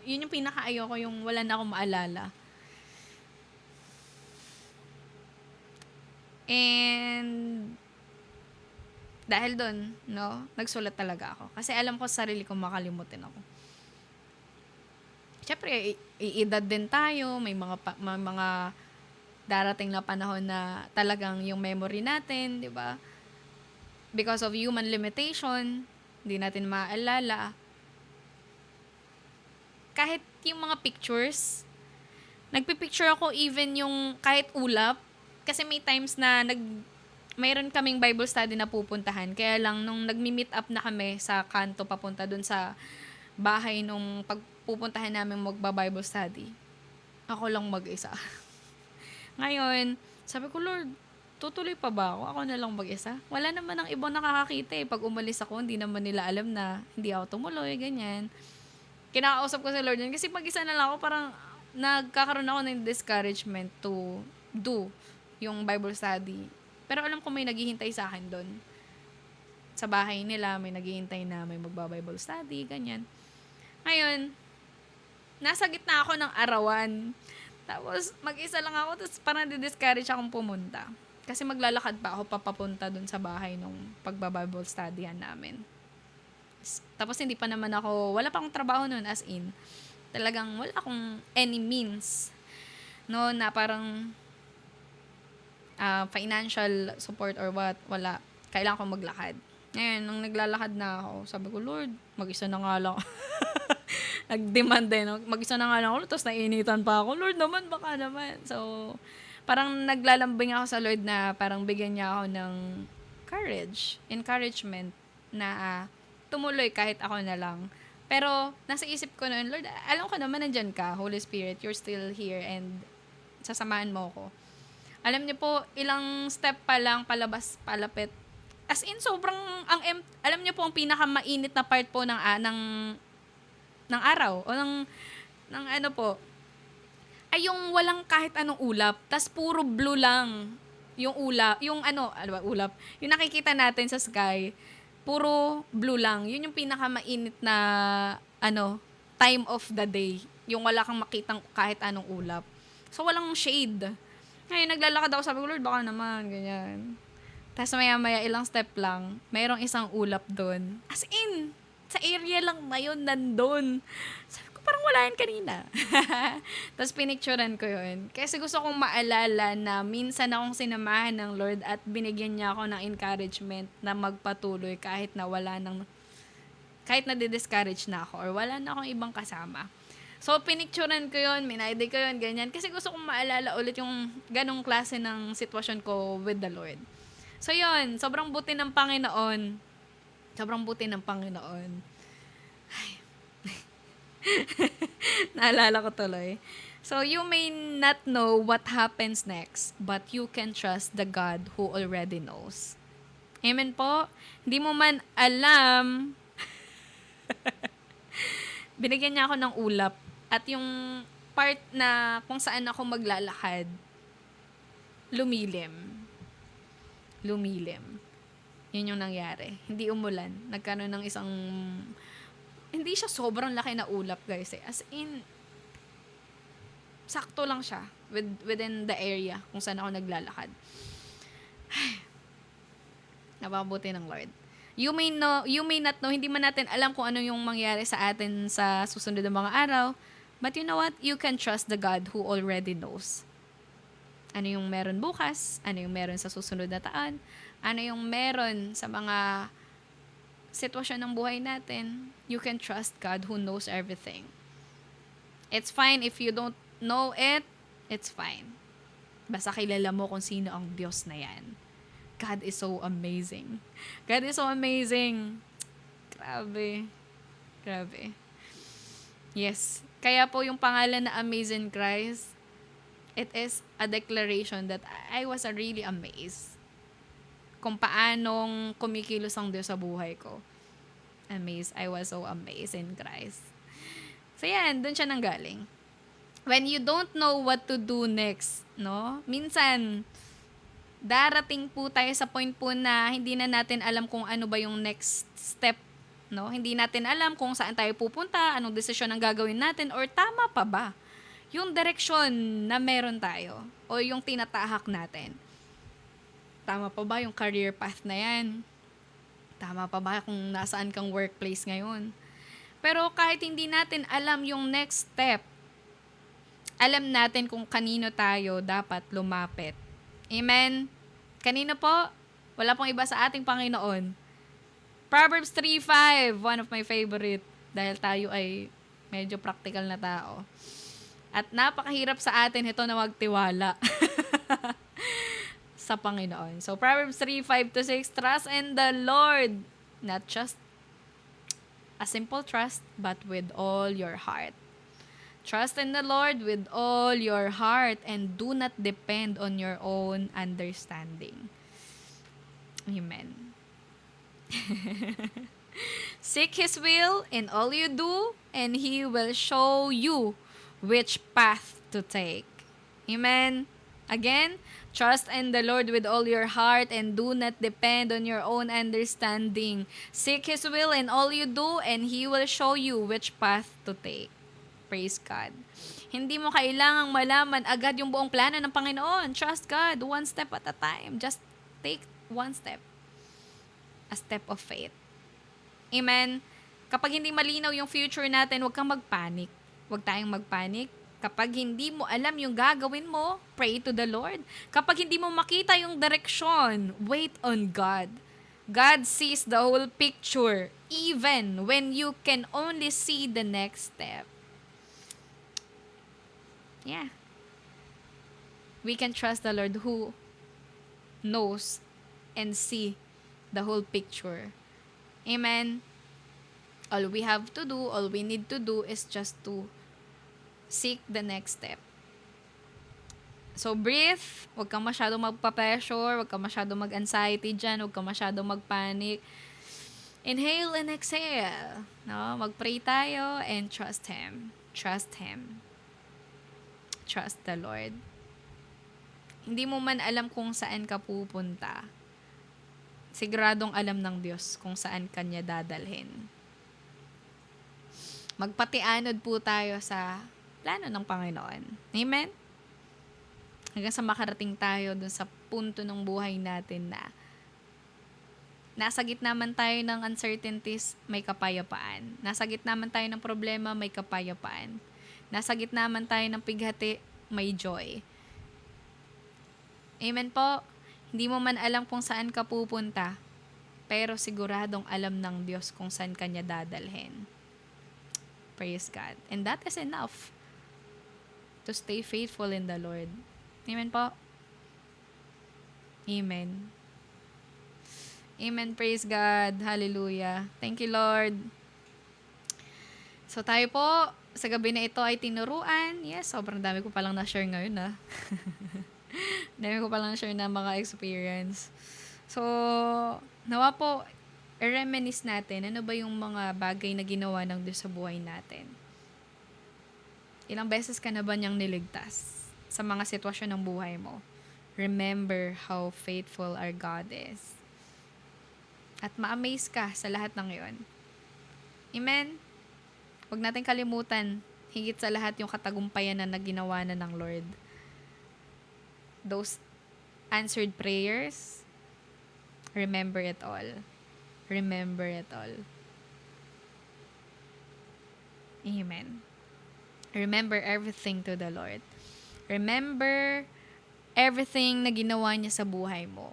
yun yung pinaka-ayoko, yung wala na akong maalala. And dahil doon, no, nagsulat talaga ako. Kasi alam ko sa sarili ko makalimutin ako. Siyempre, iedad din tayo, may mga darating na panahon na talagang yung memory natin, di ba? Because of human limitation, hindi natin maaalala. Kahit yung mga pictures, nagpipicture ako even yung kahit ulap. Kasi may times na mayroon kaming Bible study na pupuntahan. Kaya lang, nung nagmi-meet up na kami sa kanto papunta dun sa bahay nung pagpupuntahan namin magba-Bible study, ako lang mag-isa. Ngayon, sabi ko, Lord, tutuloy pa ba ako? Ako na lang mag-isa? Wala naman ang ibang nakakakita eh. Pag umalis ako, hindi naman nila alam na hindi ako tumuloy, ganyan. Kinakausap ko si Lord yun. Kasi pag-isa na lang ako, parang nagkakaroon ako ng discouragement to do yung Bible study. Pero alam ko may naghihintay sa akin doon. Sa bahay nila, may naghihintay na may magba-Bible study, ganyan. Ngayon, nasa gitna ako ng arawan. Tapos, mag-isa lang ako, tapos parang di-discourage akong pumunta. Kasi maglalakad pa ako papapunta dun sa bahay nung pagba-Bible studyan namin. Tapos, hindi pa naman ako, wala pa akong trabaho nun, as in. Talagang wala akong any means. No, na parang financial support or what, wala. Kailangan ko maglakad. Ngayon, nung naglalakad na ako, sabi ko, Lord, mag-isa na nga lang. Nag-demand din. Mag-isa na nga lang ako, tapos nainitan pa ako. Lord naman, baka naman. So, parang naglalambing ako sa Lord na parang bigyan niya ako ng courage, encouragement na tumuloy kahit ako na lang. Pero, nasa isip ko noon, Lord, alam ko naman nandyan ka, Holy Spirit, you're still here and sasamahan mo ko. Alam niyo po, ilang step pa lang, palapit. As in, sobrang, alam niyo po, ang pinakamainit na part po ng araw, o ng ano po, ay yung walang kahit anong ulap, tas puro blue lang yung ulap, yung ulap, yung nakikita natin sa sky, puro blue lang. Yun yung pinakamainit na, time of the day. Yung wala kang makitang kahit anong ulap. So, walang shade. Ngayon, naglalakad ako, sabi ko, Lord, baka naman, ganyan. Tapos maya-maya, ilang step lang, mayroong isang ulap doon. As in, sa area lang na yun, nandun. Sabi ko, parang wala yan kanina. Tapos pinicturean ko yun. Kasi gusto kong maalala na minsan akong sinamahan ng Lord at binigyan niya ako ng encouragement na magpatuloy kahit na kahit na di-discourage na ako or wala na akong ibang kasama. So, pinicturean ko yun, minayday ko yun, ganyan. Kasi gusto kong maalala ulit yung ganong klase ng sitwasyon ko with the Lord. So, yun. Sobrang buti ng Panginoon. Ay. Naalala ko tuloy. So, you may not know what happens next, but you can trust the God who already knows. Amen po? Hindi mo man alam. Binigyan niya ako ng ulap. At yung part na kung saan ako maglalakad, lumilim. Yun yung nangyari. Hindi umulan. Nagkaroon ng hindi siya sobrang laki na ulap, guys. As in, sakto lang siya within the area kung saan ako naglalakad. Napabuti ng Lord. You may not know, hindi man natin alam kung ano yung mangyari sa atin sa susunod na mga araw. But you know what? You can trust the God who already knows. Ano yung meron bukas? Ano yung meron sa susunod na taon? Ano yung meron sa mga sitwasyon ng buhay natin? You can trust God who knows everything. It's fine if you don't know it. It's fine. Basta kilala mo kung sino ang Diyos na yan. God is so amazing. God is so amazing. Grabe. Grabe. Yes. Kaya po yung pangalan na Amazing Christ, it is a declaration that I was really amazed kung paanong kumikilos ang Diyos sa buhay ko. Amazed. I was so amazed in Christ. So yan, dun siya nanggaling. When you don't know what to do next, no? Minsan, darating po tayo sa point po na hindi na natin alam kung ano ba yung next step, no? Hindi natin alam kung saan tayo pupunta, anong desisyon ang gagawin natin, or tama pa ba yung direksyon na meron tayo o yung tinatahak natin. Tama pa ba yung career path na yan? Tama pa ba kung nasaan kang workplace ngayon? Pero kahit hindi natin alam yung next step, alam natin kung kanino tayo dapat lumapit. Amen? Kanino po? Wala pong iba sa ating Panginoon. Proverbs 3:5, one of my favorite. Dahil tayo ay medyo practical na tao. At napakahirap sa atin ito na magtiwala sa Panginoon. So, Proverbs 3:5-6, trust in the Lord. Not just a simple trust, but with all your heart. Trust in the Lord with all your heart and do not depend on your own understanding. Amen. Seek His will in all you do, and He will show you which path to take. Amen. Again, trust in the Lord with all your heart and do not depend on your own understanding. Seek His will in all you do, and He will show you which path to take. Praise God. Hindi mo kailangang malaman agad yung buong plano ng Panginoon. Trust God one step at a time. Just take one step. A step of faith. Amen? Kapag hindi malinaw yung future natin, huwag kang magpanik. Huwag tayong magpanik. Kapag hindi mo alam yung gagawin mo, pray to the Lord. Kapag hindi mo makita yung direksyon, wait on God. God sees the whole picture, even when you can only see the next step. Yeah. We can trust the Lord who knows and see the whole picture. Amen. All we have to do, all we need to do is just to seek the next step. So, breathe. Huwag kang masyadong magpa-pressure. Huwag kang masyadong mag-anxiety dyan. Huwag kang masyadong mag-panic. Inhale and exhale. No? Mag-pray tayo and trust Him. Trust Him. Trust the Lord. Hindi mo man alam kung saan ka pupunta. Siguradong alam ng Diyos kung saan Kanya dadalhin. Magpatianod po tayo sa plano ng Panginoon. Amen? Hanggang sa makarating tayo dun sa punto ng buhay natin na nasa gitna man tayo ng uncertainties, may kapayapaan. Nasa gitna man tayo ng problema, may kapayapaan. Nasa gitna man tayo ng pighati, may joy. Amen po? Hindi mo man alam kung saan ka pupunta, pero siguradong alam ng Diyos kung saan Kanya dadalhin. Praise God. And that is enough to stay faithful in the Lord. Amen po? Amen. Amen. Praise God. Hallelujah. Thank you, Lord. So tayo po, sa gabi na ito ay tinuruan. Yes, sobrang dami ko palang na-share ngayon, ha. Dami ko palang na-share na mga experience. So, nawa po, i-reminisce natin, ano ba yung mga bagay na ginawa ng Diyos sa buhay natin? Ilang beses ka na ba niyang niligtas sa mga sitwasyon ng buhay mo? Remember how faithful our God is. At ma-amaze ka sa lahat ng iyon. Amen? Huwag natin kalimutan, higit sa lahat yung katagumpayan na ginawa na ng Lord. Those answered prayers, remember it all. Remember it all. Amen. Remember everything to the Lord. Remember everything na ginawa niya sa buhay mo.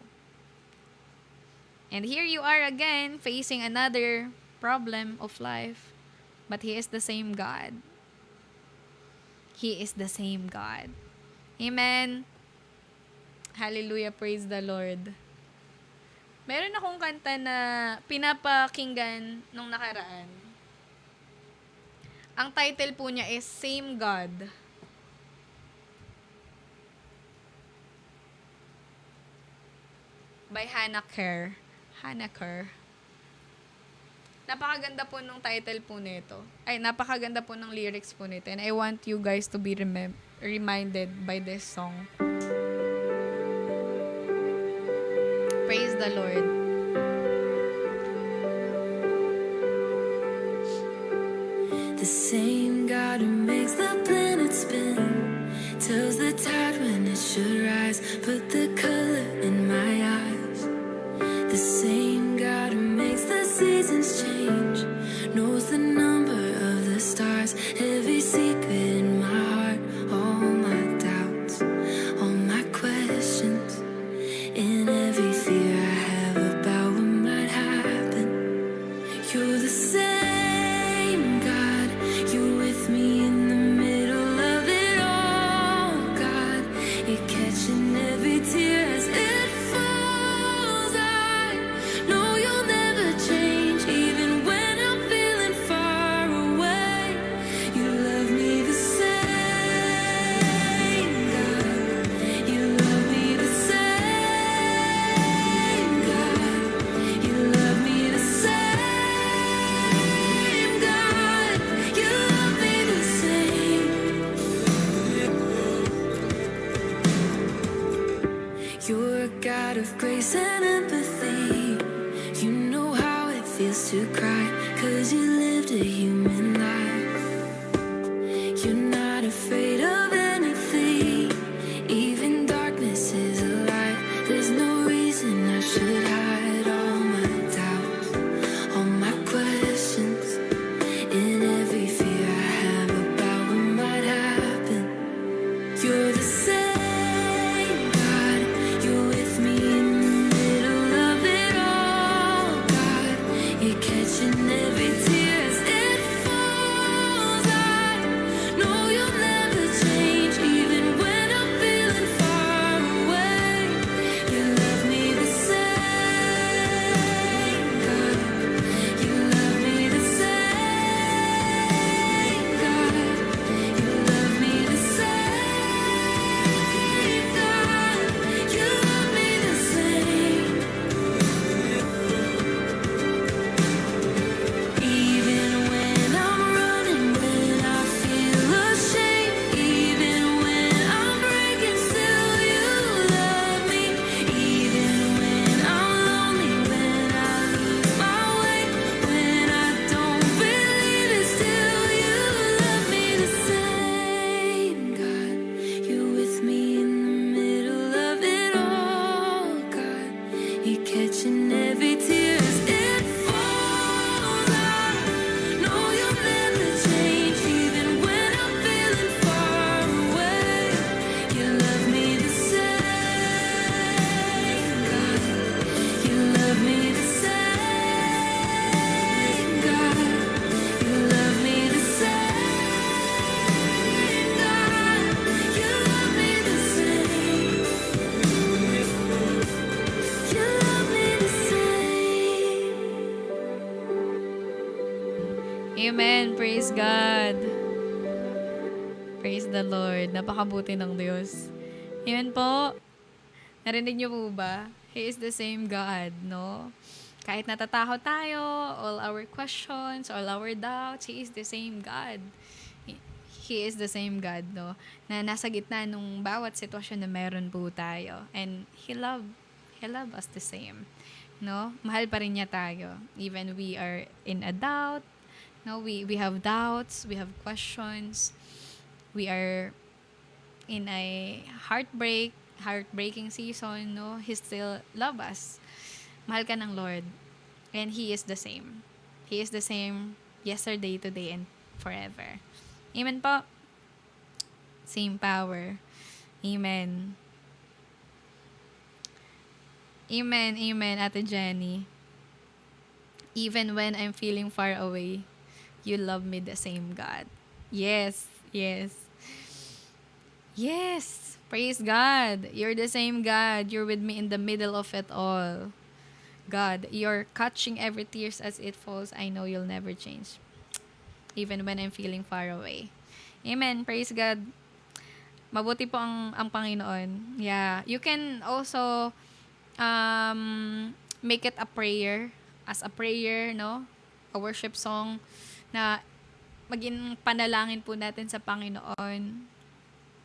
And here you are again, facing another problem of life. But He is the same God. He is the same God. Amen. Hallelujah. Praise the Lord. Meron akong kanta na pinapakinggan nung nakaraan. Ang title po niya is Same God by Hannah Kerr. Hannah Kerr. Napakaganda po nung title po nito. Ay, napakaganda po ng lyrics po nito. And I want you guys to be reminded by this song. Praise the Lord. The same God who makes the planet spin, tells the tide when it should rise, put the color in my eyes. The same God who makes the seasons change, knows the number of the stars, every secret in my heart, all my doubts, all my questions, in every fear I have about what might happen. You're the same God, you're with me in the middle of it all, God. You're catching every tear as it falls. I know you'll never change, even when I'm feeling far away. You love me the same, God. You love me the same, God. You love me the same, God. You love me the same. You're a God of grace and empathy. You know how it feels to cry, 'cause you lived a human life. You're not afraid of anything, even darkness is a light. There's no reason I should hide all my doubts, all my questions, in every fear I have about what might happen. You're the same God, you're with me in the middle of it all, God. You're catching every tear as it falls. I know you'll never change, even when I'm feeling far away. You love me the same, God. You love me the same, God. You love me the same, God. You love me the same. Even when I'm running, when I feel ashamed, even when I'm breaking, still you love me. Even when I'm lonely, when I lose my way, when I don't believe it, still you love me the same, God. You're with me in the middle of it all, God. You're catching every tear as it falls. I know you'll never change, even when I'm feeling far away. You love me the same, God. You love me the same, God. You love me the same, God. You love me the same. You love me the same. Amen. Praise God. Praise the Lord. Napakabuti ng Diyos. Amen po. Narinig niyo po ba? He is the same God, no? Kahit natatakot tayo, all our questions, all our doubts, He is the same God. He is the same God, no? Na nasa gitna nung bawat sitwasyon na meron po tayo. And He love us the same. No? Mahal pa rin niya tayo. Even we are in a doubt, no? We have doubts, we have questions. We are in a heartbreaking season, no? He still love us. Mahal ka ng Lord. And He is the same. He is the same yesterday, today, and forever. Amen po. Same power. Amen. Amen, amen, Ate Jenny. Even when I'm feeling far away, you love me the same, God. Yes, yes. Yes, praise God. You're the same God. You're with me in the middle of it all. God, you're catching every tears as it falls. I know you'll never change. Even when I'm feeling far away. Amen. Praise God. Mabuti po ang Panginoon. Yeah. You can also make it a prayer. As a prayer, no? A worship song na maging panalangin po natin sa Panginoon.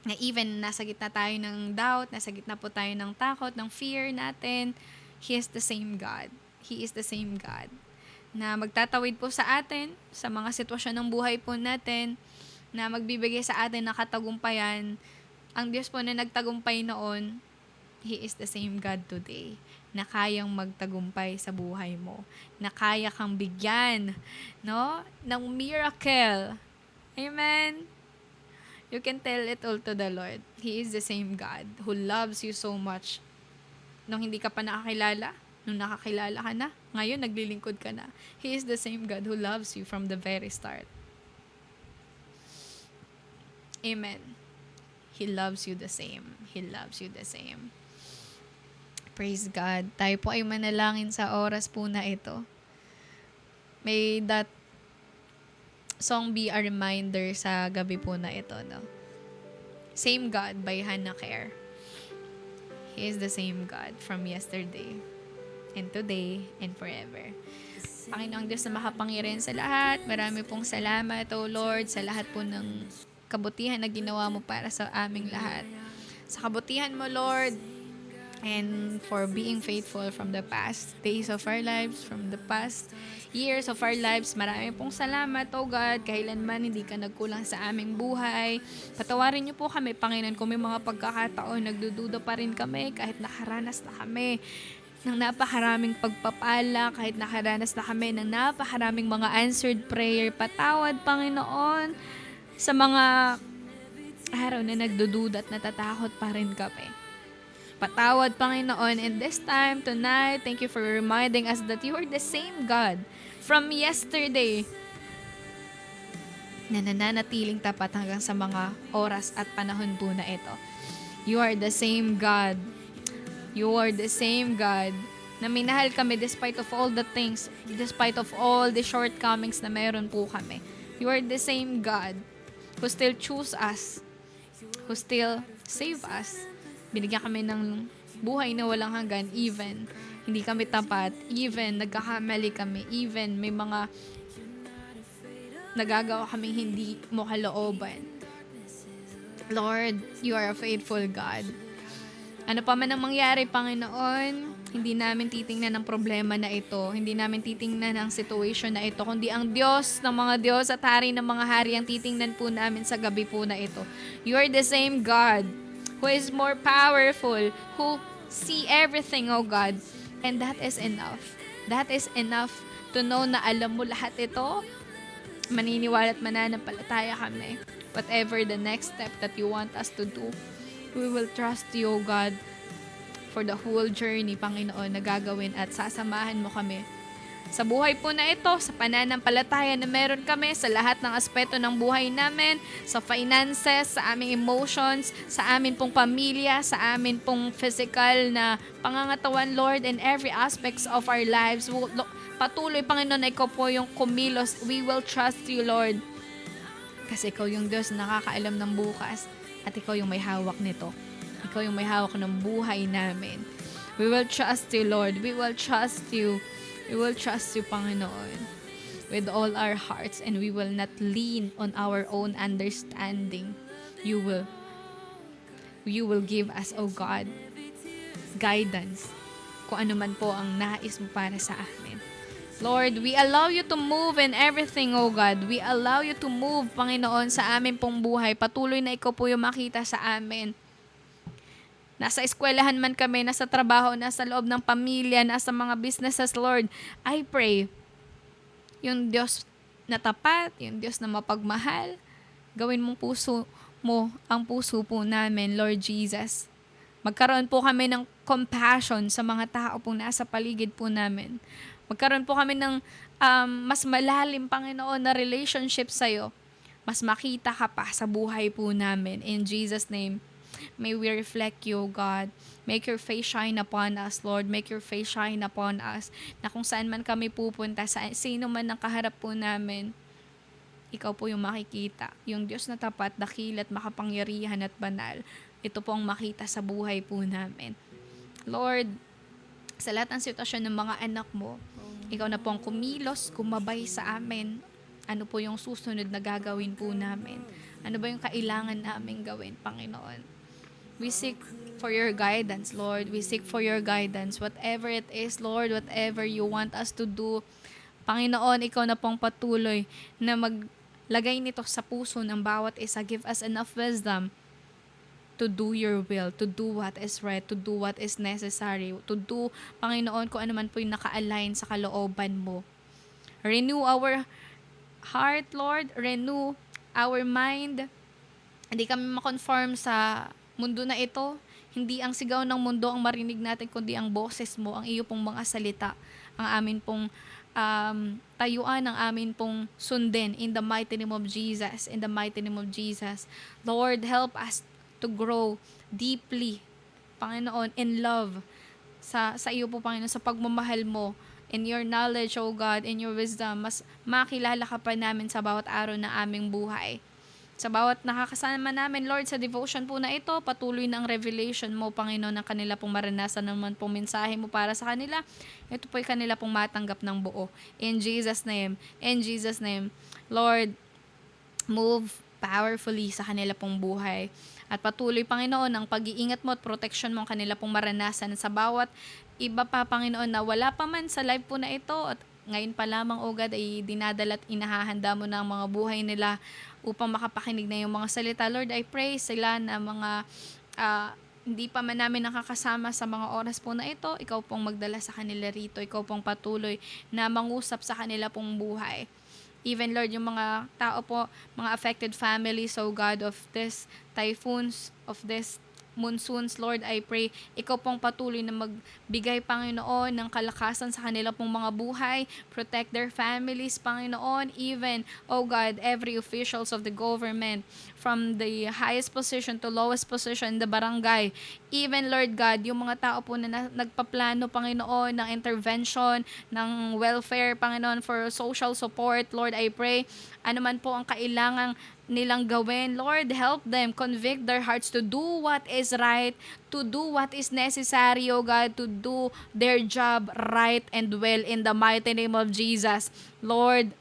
Na even nasa gitna tayo ng doubt, nasa gitna po tayo ng takot, ng fear natin, He is the same God. He is the same God. Na magtatawid po sa atin, sa mga sitwasyon ng buhay po natin, na magbibigay sa atin ng katagumpayan. Ang Diyos po na nagtagumpay noon, He is the same God today. Na kayang magtagumpay sa buhay mo. Na kaya kang bigyan, no? Ng miracle. Amen? You can tell it all to the Lord. He is the same God who loves you so much. Nung hindi ka pa nakakilala, nung nakakilala ka na, ngayon naglilingkod ka na. He is the same God who loves you from the very start. Amen. He loves you the same. He loves you the same. Praise God. Tayo po ay manalangin sa oras po na ito. May that song be a reminder sa gabi po na ito, no? Same God by Hannah Care. He is the same God from yesterday and today and forever. Panginoong Diyos na makapangyarihan sa lahat, marami pong salamat, O Lord, sa lahat po ng kabutihan na ginawa mo para sa aming lahat. Sa kabutihan mo, Lord, and for being faithful from the past days of our lives, from the past years of our lives. Marami pong salamat, O God, kailanman hindi ka nagkulang sa aming buhay. Patawarin niyo po kami, Panginoon, kung may mga pagkakataon, nagdududa pa rin kami kahit nakaranas na kami ng napakaraming pagpapala, kahit nakaranas na kami ng napakaraming mga answered prayer. Patawad, Panginoon, sa mga araw na nagdududa at natatakot pa rin kami. Patawad, Panginoon, and this time, tonight, thank you for reminding us that you are the same God from yesterday na nananatiling tapat hanggang sa mga oras at panahon po na ito. You are the same God. You are the same God na minahal kami despite of all the things, despite of all the shortcomings na meron po kami. You are the same God who still choose us, who still save us. Binigyan kami ng buhay na walang hanggan, even hindi kami tapat, even nagkakamali kami, even may mga nagagawa kaming hindi mo kalooban. Lord, you are a faithful God. Ano pa man ang mangyari, Panginoon, hindi namin titingnan ang problema na ito, hindi namin titingnan ang situation na ito, kundi ang Diyos ng mga Diyos at Hari ng mga Hari ang titingnan po namin sa gabi po na ito. You are the same God who is more powerful, who see everything, oh God. And that is enough. That is enough to know na alam mo lahat ito. Maniniwala at mananampalataya kami. Whatever the next step that you want us to do, we will trust you, oh God, for the whole journey, Panginoon, na gagawin at sasamahan mo kami sa buhay po na ito, sa pananampalataya na meron kami sa lahat ng aspeto ng buhay namin, sa finances, sa aming emotions, sa amin pong pamilya, sa amin pong physical na pangangatawan, Lord, in every aspects of our lives. Patuloy, Panginoon, na ikaw po yung kumilos. We will trust you, Lord. Kasi ikaw yung Diyos na nakakaalam ng bukas at ikaw yung may hawak nito. Ikaw yung may hawak ng buhay namin. We will trust you, Lord. We will trust you. We will trust you, Panginoon, with all our hearts, and we will not lean on our own understanding. You will give us, oh God, guidance kung ano man po ang nais mo para sa amin. Lord, we allow you to move in everything, oh God. We allow you to move, Panginoon, sa amin pong buhay. Patuloy na ikaw po yung makita sa amin. Nasa eskwelahan man kami, nasa trabaho, nasa loob ng pamilya, nasa mga businesses, Lord, I pray, yung Diyos na tapat, yung Diyos na mapagmahal, gawin mong puso mo ang puso po namin, Lord Jesus. Magkaroon po kami ng compassion sa mga tao po nasa paligid po namin. Magkaroon po kami ng mas malalim, Panginoon, na relationship sa'yo. Mas makita ka pa sa buhay po namin. In Jesus' name, May we reflect you, God. Make your face shine upon us, Lord. Make your face shine upon us. Na kung saan man kami pupunta, sino man ang kaharap po namin, ikaw po yung makikita. Yung Diyos na tapat, dakil at makapangyarihan at banal. Ito po ang makita sa buhay po namin. Lord, sa lahat ng sitwasyon ng mga anak mo, ikaw na po ang kumilos, kumabay sa amin. Ano po yung susunod na gagawin po namin? Ano ba yung kailangan namin gawin, Panginoon? We seek for your guidance, Lord. We seek for your guidance. Whatever it is, Lord, whatever you want us to do, Panginoon, ikaw na pong patuloy na maglagay nito sa puso ng bawat isa. Give us enough wisdom to do your will, to do what is right, to do what is necessary, to do, Panginoon, kung ano man po yung naka-align sa kalooban mo. Renew our heart, Lord. Renew our mind. Hindi kami makonform sa mundo na ito. Hindi ang sigaw ng mundo ang marinig natin, kundi ang boses mo, ang iyo pong mga salita, ang amin pong tayuan, ang amin pong sundin in the mighty name of Jesus, in the mighty name of Jesus. Lord, help us to grow deeply, Panginoon, in love sa iyo po, Panginoon, sa pagmamahal mo, in your knowledge, O God, in your wisdom, mas makilala ka pa namin sa bawat araw ng aming buhay. Sa bawat nakakasama namin, Lord, sa devotion po na ito, patuloy na ang revelation mo, Panginoon, ng kanila pong maranasan naman pong mensahe mo para sa kanila. Ito po'y kanila pong matanggap ng buo. In Jesus' name, Lord, move powerfully sa kanila pong buhay. At patuloy, Panginoon, ang pag-iingat mo at protection mo ang kanila pong maranasan sa bawat iba pa, Panginoon, na wala pa man sa live po na ito at ngayon pa lamang, O God, ay dinadala at inahahanda mo na ang mga buhay nila upang makapakinig na yung mga salita. Lord, I pray sila na mga hindi pa man namin nakakasama sa mga oras po na ito, ikaw pong magdala sa kanila rito, ikaw pong patuloy na mangusap sa kanila pong buhay. Even, Lord, yung mga tao po, mga affected families, so God, of this typhoons, of this monsoons, Lord, I pray, ikaw pong patuloy na magbigay, Panginoon, ng kalakasan sa kanila pong mga buhay, protect their families, Panginoon, even, oh God, every officials of the government, from the highest position to lowest position in the barangay, even, Lord God, yung mga tao po na nagpaplano, Panginoon, ng intervention, ng welfare, Panginoon, for social support, Lord, I pray, ano man po ang kailangang nilang gawin, Lord, help them, convict their hearts to do what is right, to do what is necessary, O God, to do their job right and well in the mighty name of Jesus. Lord,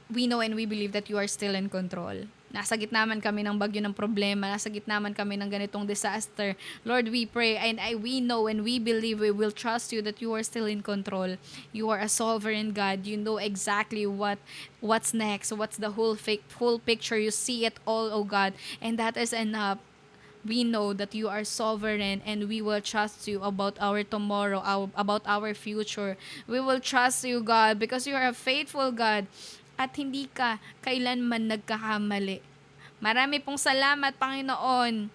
we know and we believe that you are still in control. Nasa gitna man kami ng bagyo ng problema, nasa gitna man kami ng ganitong disaster. Lord, we pray and we know and we believe, we will trust you that you are still in control. You are a sovereign God. You know exactly what's next, what's the whole picture. You see it all, oh God, and that is enough. We know that you are sovereign and we will trust you about our tomorrow, about our future. We will trust you, God, because you are a faithful God. At hindi ka kailanman nagkakamali. Marami pong salamat, Panginoon.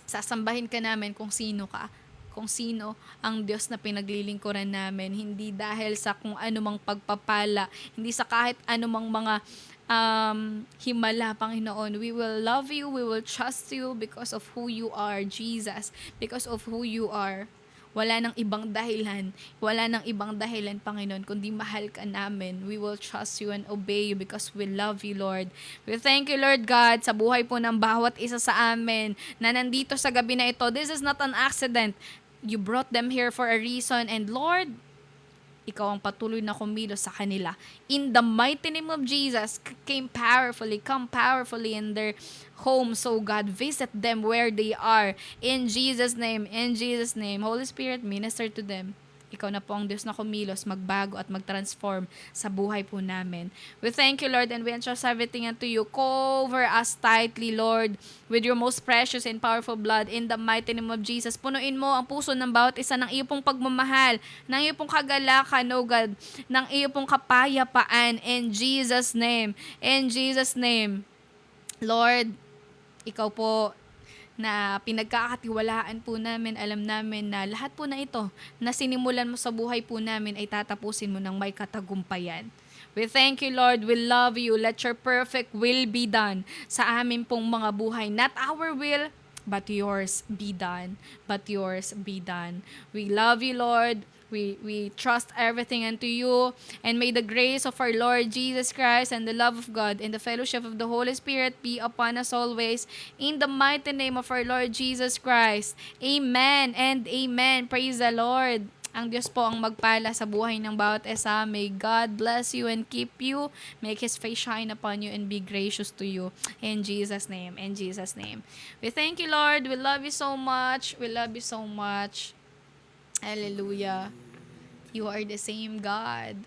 Sasambahin ka namin kung sino ka. Kung sino ang Diyos na pinaglilingkuran namin. Hindi dahil sa kung anumang pagpapala. Hindi sa kahit anumang mga himala, Panginoon. We will love you. We will trust you because of who you are, Jesus. Because of who you are. Wala nang ibang dahilan. Wala nang ibang dahilan, Panginoon, kundi mahal ka namin. We will trust you and obey you because we love you, Lord. We thank you, Lord God, sa buhay po ng bawat isa sa amin na nandito sa gabi na ito. This is not an accident. You brought them here for a reason. And Lord, ikaw ang patuloy na kumilos sa kanila. In the mighty name of Jesus, come powerfully in their homes, so God, visit them where they are. In Jesus' name, Holy Spirit, minister to them. Ikaw na po ang Diyos na kumilos, magbago at magtransform sa buhay po namin. We thank you, Lord, and we entrust everything unto you. Cover us tightly, Lord, with your most precious and powerful blood in the mighty name of Jesus. Punuin mo ang puso ng bawat isa ng iyo pong pagmamahal, ng iyo pong kagalakan, O God, ng iyo pong kapayapaan in Jesus' name. Lord, ikaw po na pinagkakatiwalaan po namin, alam namin na lahat po na ito na sinimulan mo sa buhay po namin ay tatapusin mo ng may katagumpayan. We thank you, Lord. We love you. Let your perfect will be done sa amin pong mga buhay. Not our will, but yours be done. But yours be done. We love you, Lord. We trust everything unto you. And may the grace of our Lord Jesus Christ and the love of God and the fellowship of the Holy Spirit be upon us always. In the mighty name of our Lord Jesus Christ. Amen and amen. Praise the Lord. Ang Diyos po ang magpala sa buhay ng bawat isa. May God bless you and keep you. Make His face shine upon you and be gracious to you. In Jesus' name. In Jesus' name. We thank you, Lord. We love you so much. We love you so much. Hallelujah. You are the same God.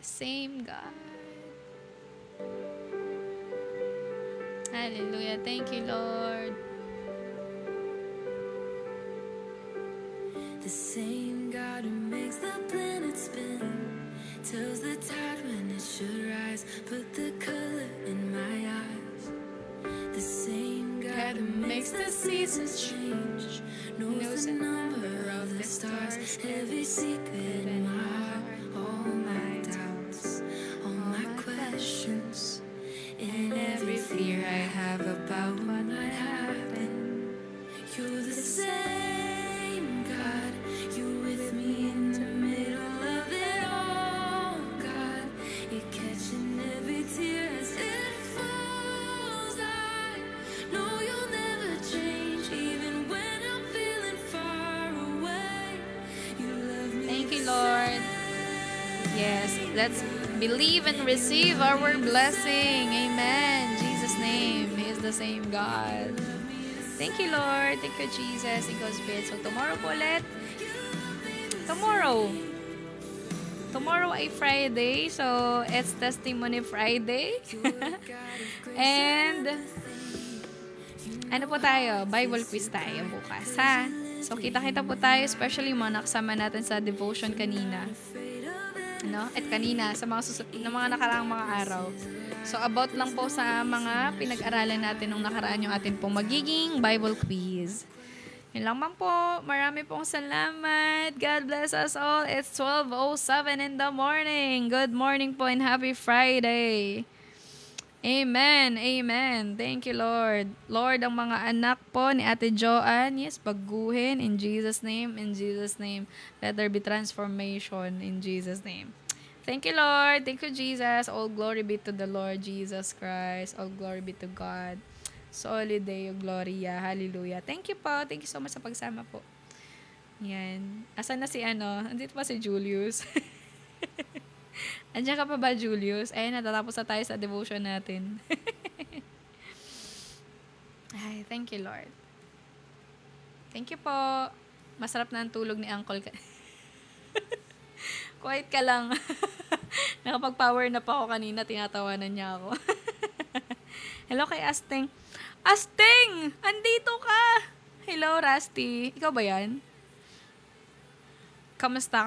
Same God. Hallelujah. Thank you, Lord. The same God who makes the planet spin, tells the tide when it should rise, put the color in my eyes. The same God who makes the seasons change, knows the number of the stars, every secret in my heart, all my doubts, all my questions, and every fear I have about what might happen. You're the same God, you're with me in the middle of it all, God. You're catching every tear as it falls. I know you'll never change, even when I'm feeling far away. You love me. Thank you, Lord. Yes, let's believe and receive our blessing. Amen. In Jesus' name. He is the same God. Thank you, Lord. Thank you, Jesus. Thank you, Spirit. So, tomorrow po ulit. Tomorrow ay Friday. So, it's Testimony Friday. And, ano po tayo? Bible quiz tayo bukas, ha? So, kita-kita po tayo, especially yung mga nakasama natin sa devotion kanina. At kanina, sa mga na mga nakaraang mga araw. So, about lang po sa mga pinag-aralan natin nung nakaraan yung atin pong magiging Bible quiz. Yun lang man po. Marami pong salamat. God bless us all. It's 12:07 in the morning. Good morning po and happy Friday. Amen. Amen. Thank you, Lord. Lord, ang mga anak po ni Ate Joanne, yes, baguhin in Jesus' name. In Jesus' name. Let there be transformation in Jesus' name. Thank you, Lord. Thank you, Jesus. All glory be to the Lord Jesus Christ. All glory be to God. Solid Deo Gloria. Hallelujah. Thank you po. Thank you so much sa pagsama po. Yan. Asan na si Andito pa si Julius. Andiyan ka pa ba, Julius? Ayun, natatapos na tayo sa devotion natin. Ay, thank you, Lord. Thank you po. Masarap na ang tulog ni Uncle. Quiet ka lang. Nakapag-power na pa ako kanina, tinatawanan niya ako. Hello kay Asting. Asting! Andito ka! Hello, Rusty. Ikaw ba yan? Kamusta?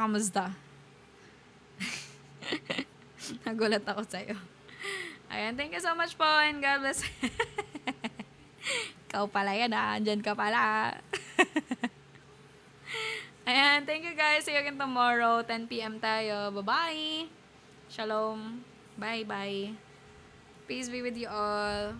Nagulat ako sa'yo. Ayan, thank you so much po and God bless. Ikaw pala yan, andyan ka pala. Ayan, thank you guys. See you again tomorrow, 10 p.m. tayo. Bye-bye. Shalom. Bye-bye. Peace be with you all.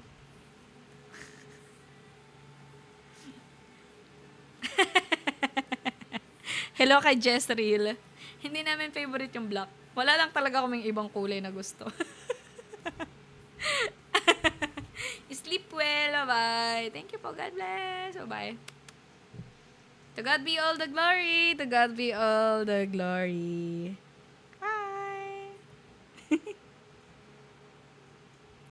Hello kay Jessreel. Hindi namin favorite yung black. Wala lang talaga kaming ibang kulay na gusto. Sleep well. Bye-bye. Thank you po. God bless. Bye-bye. To God be all the glory. To God be all the glory.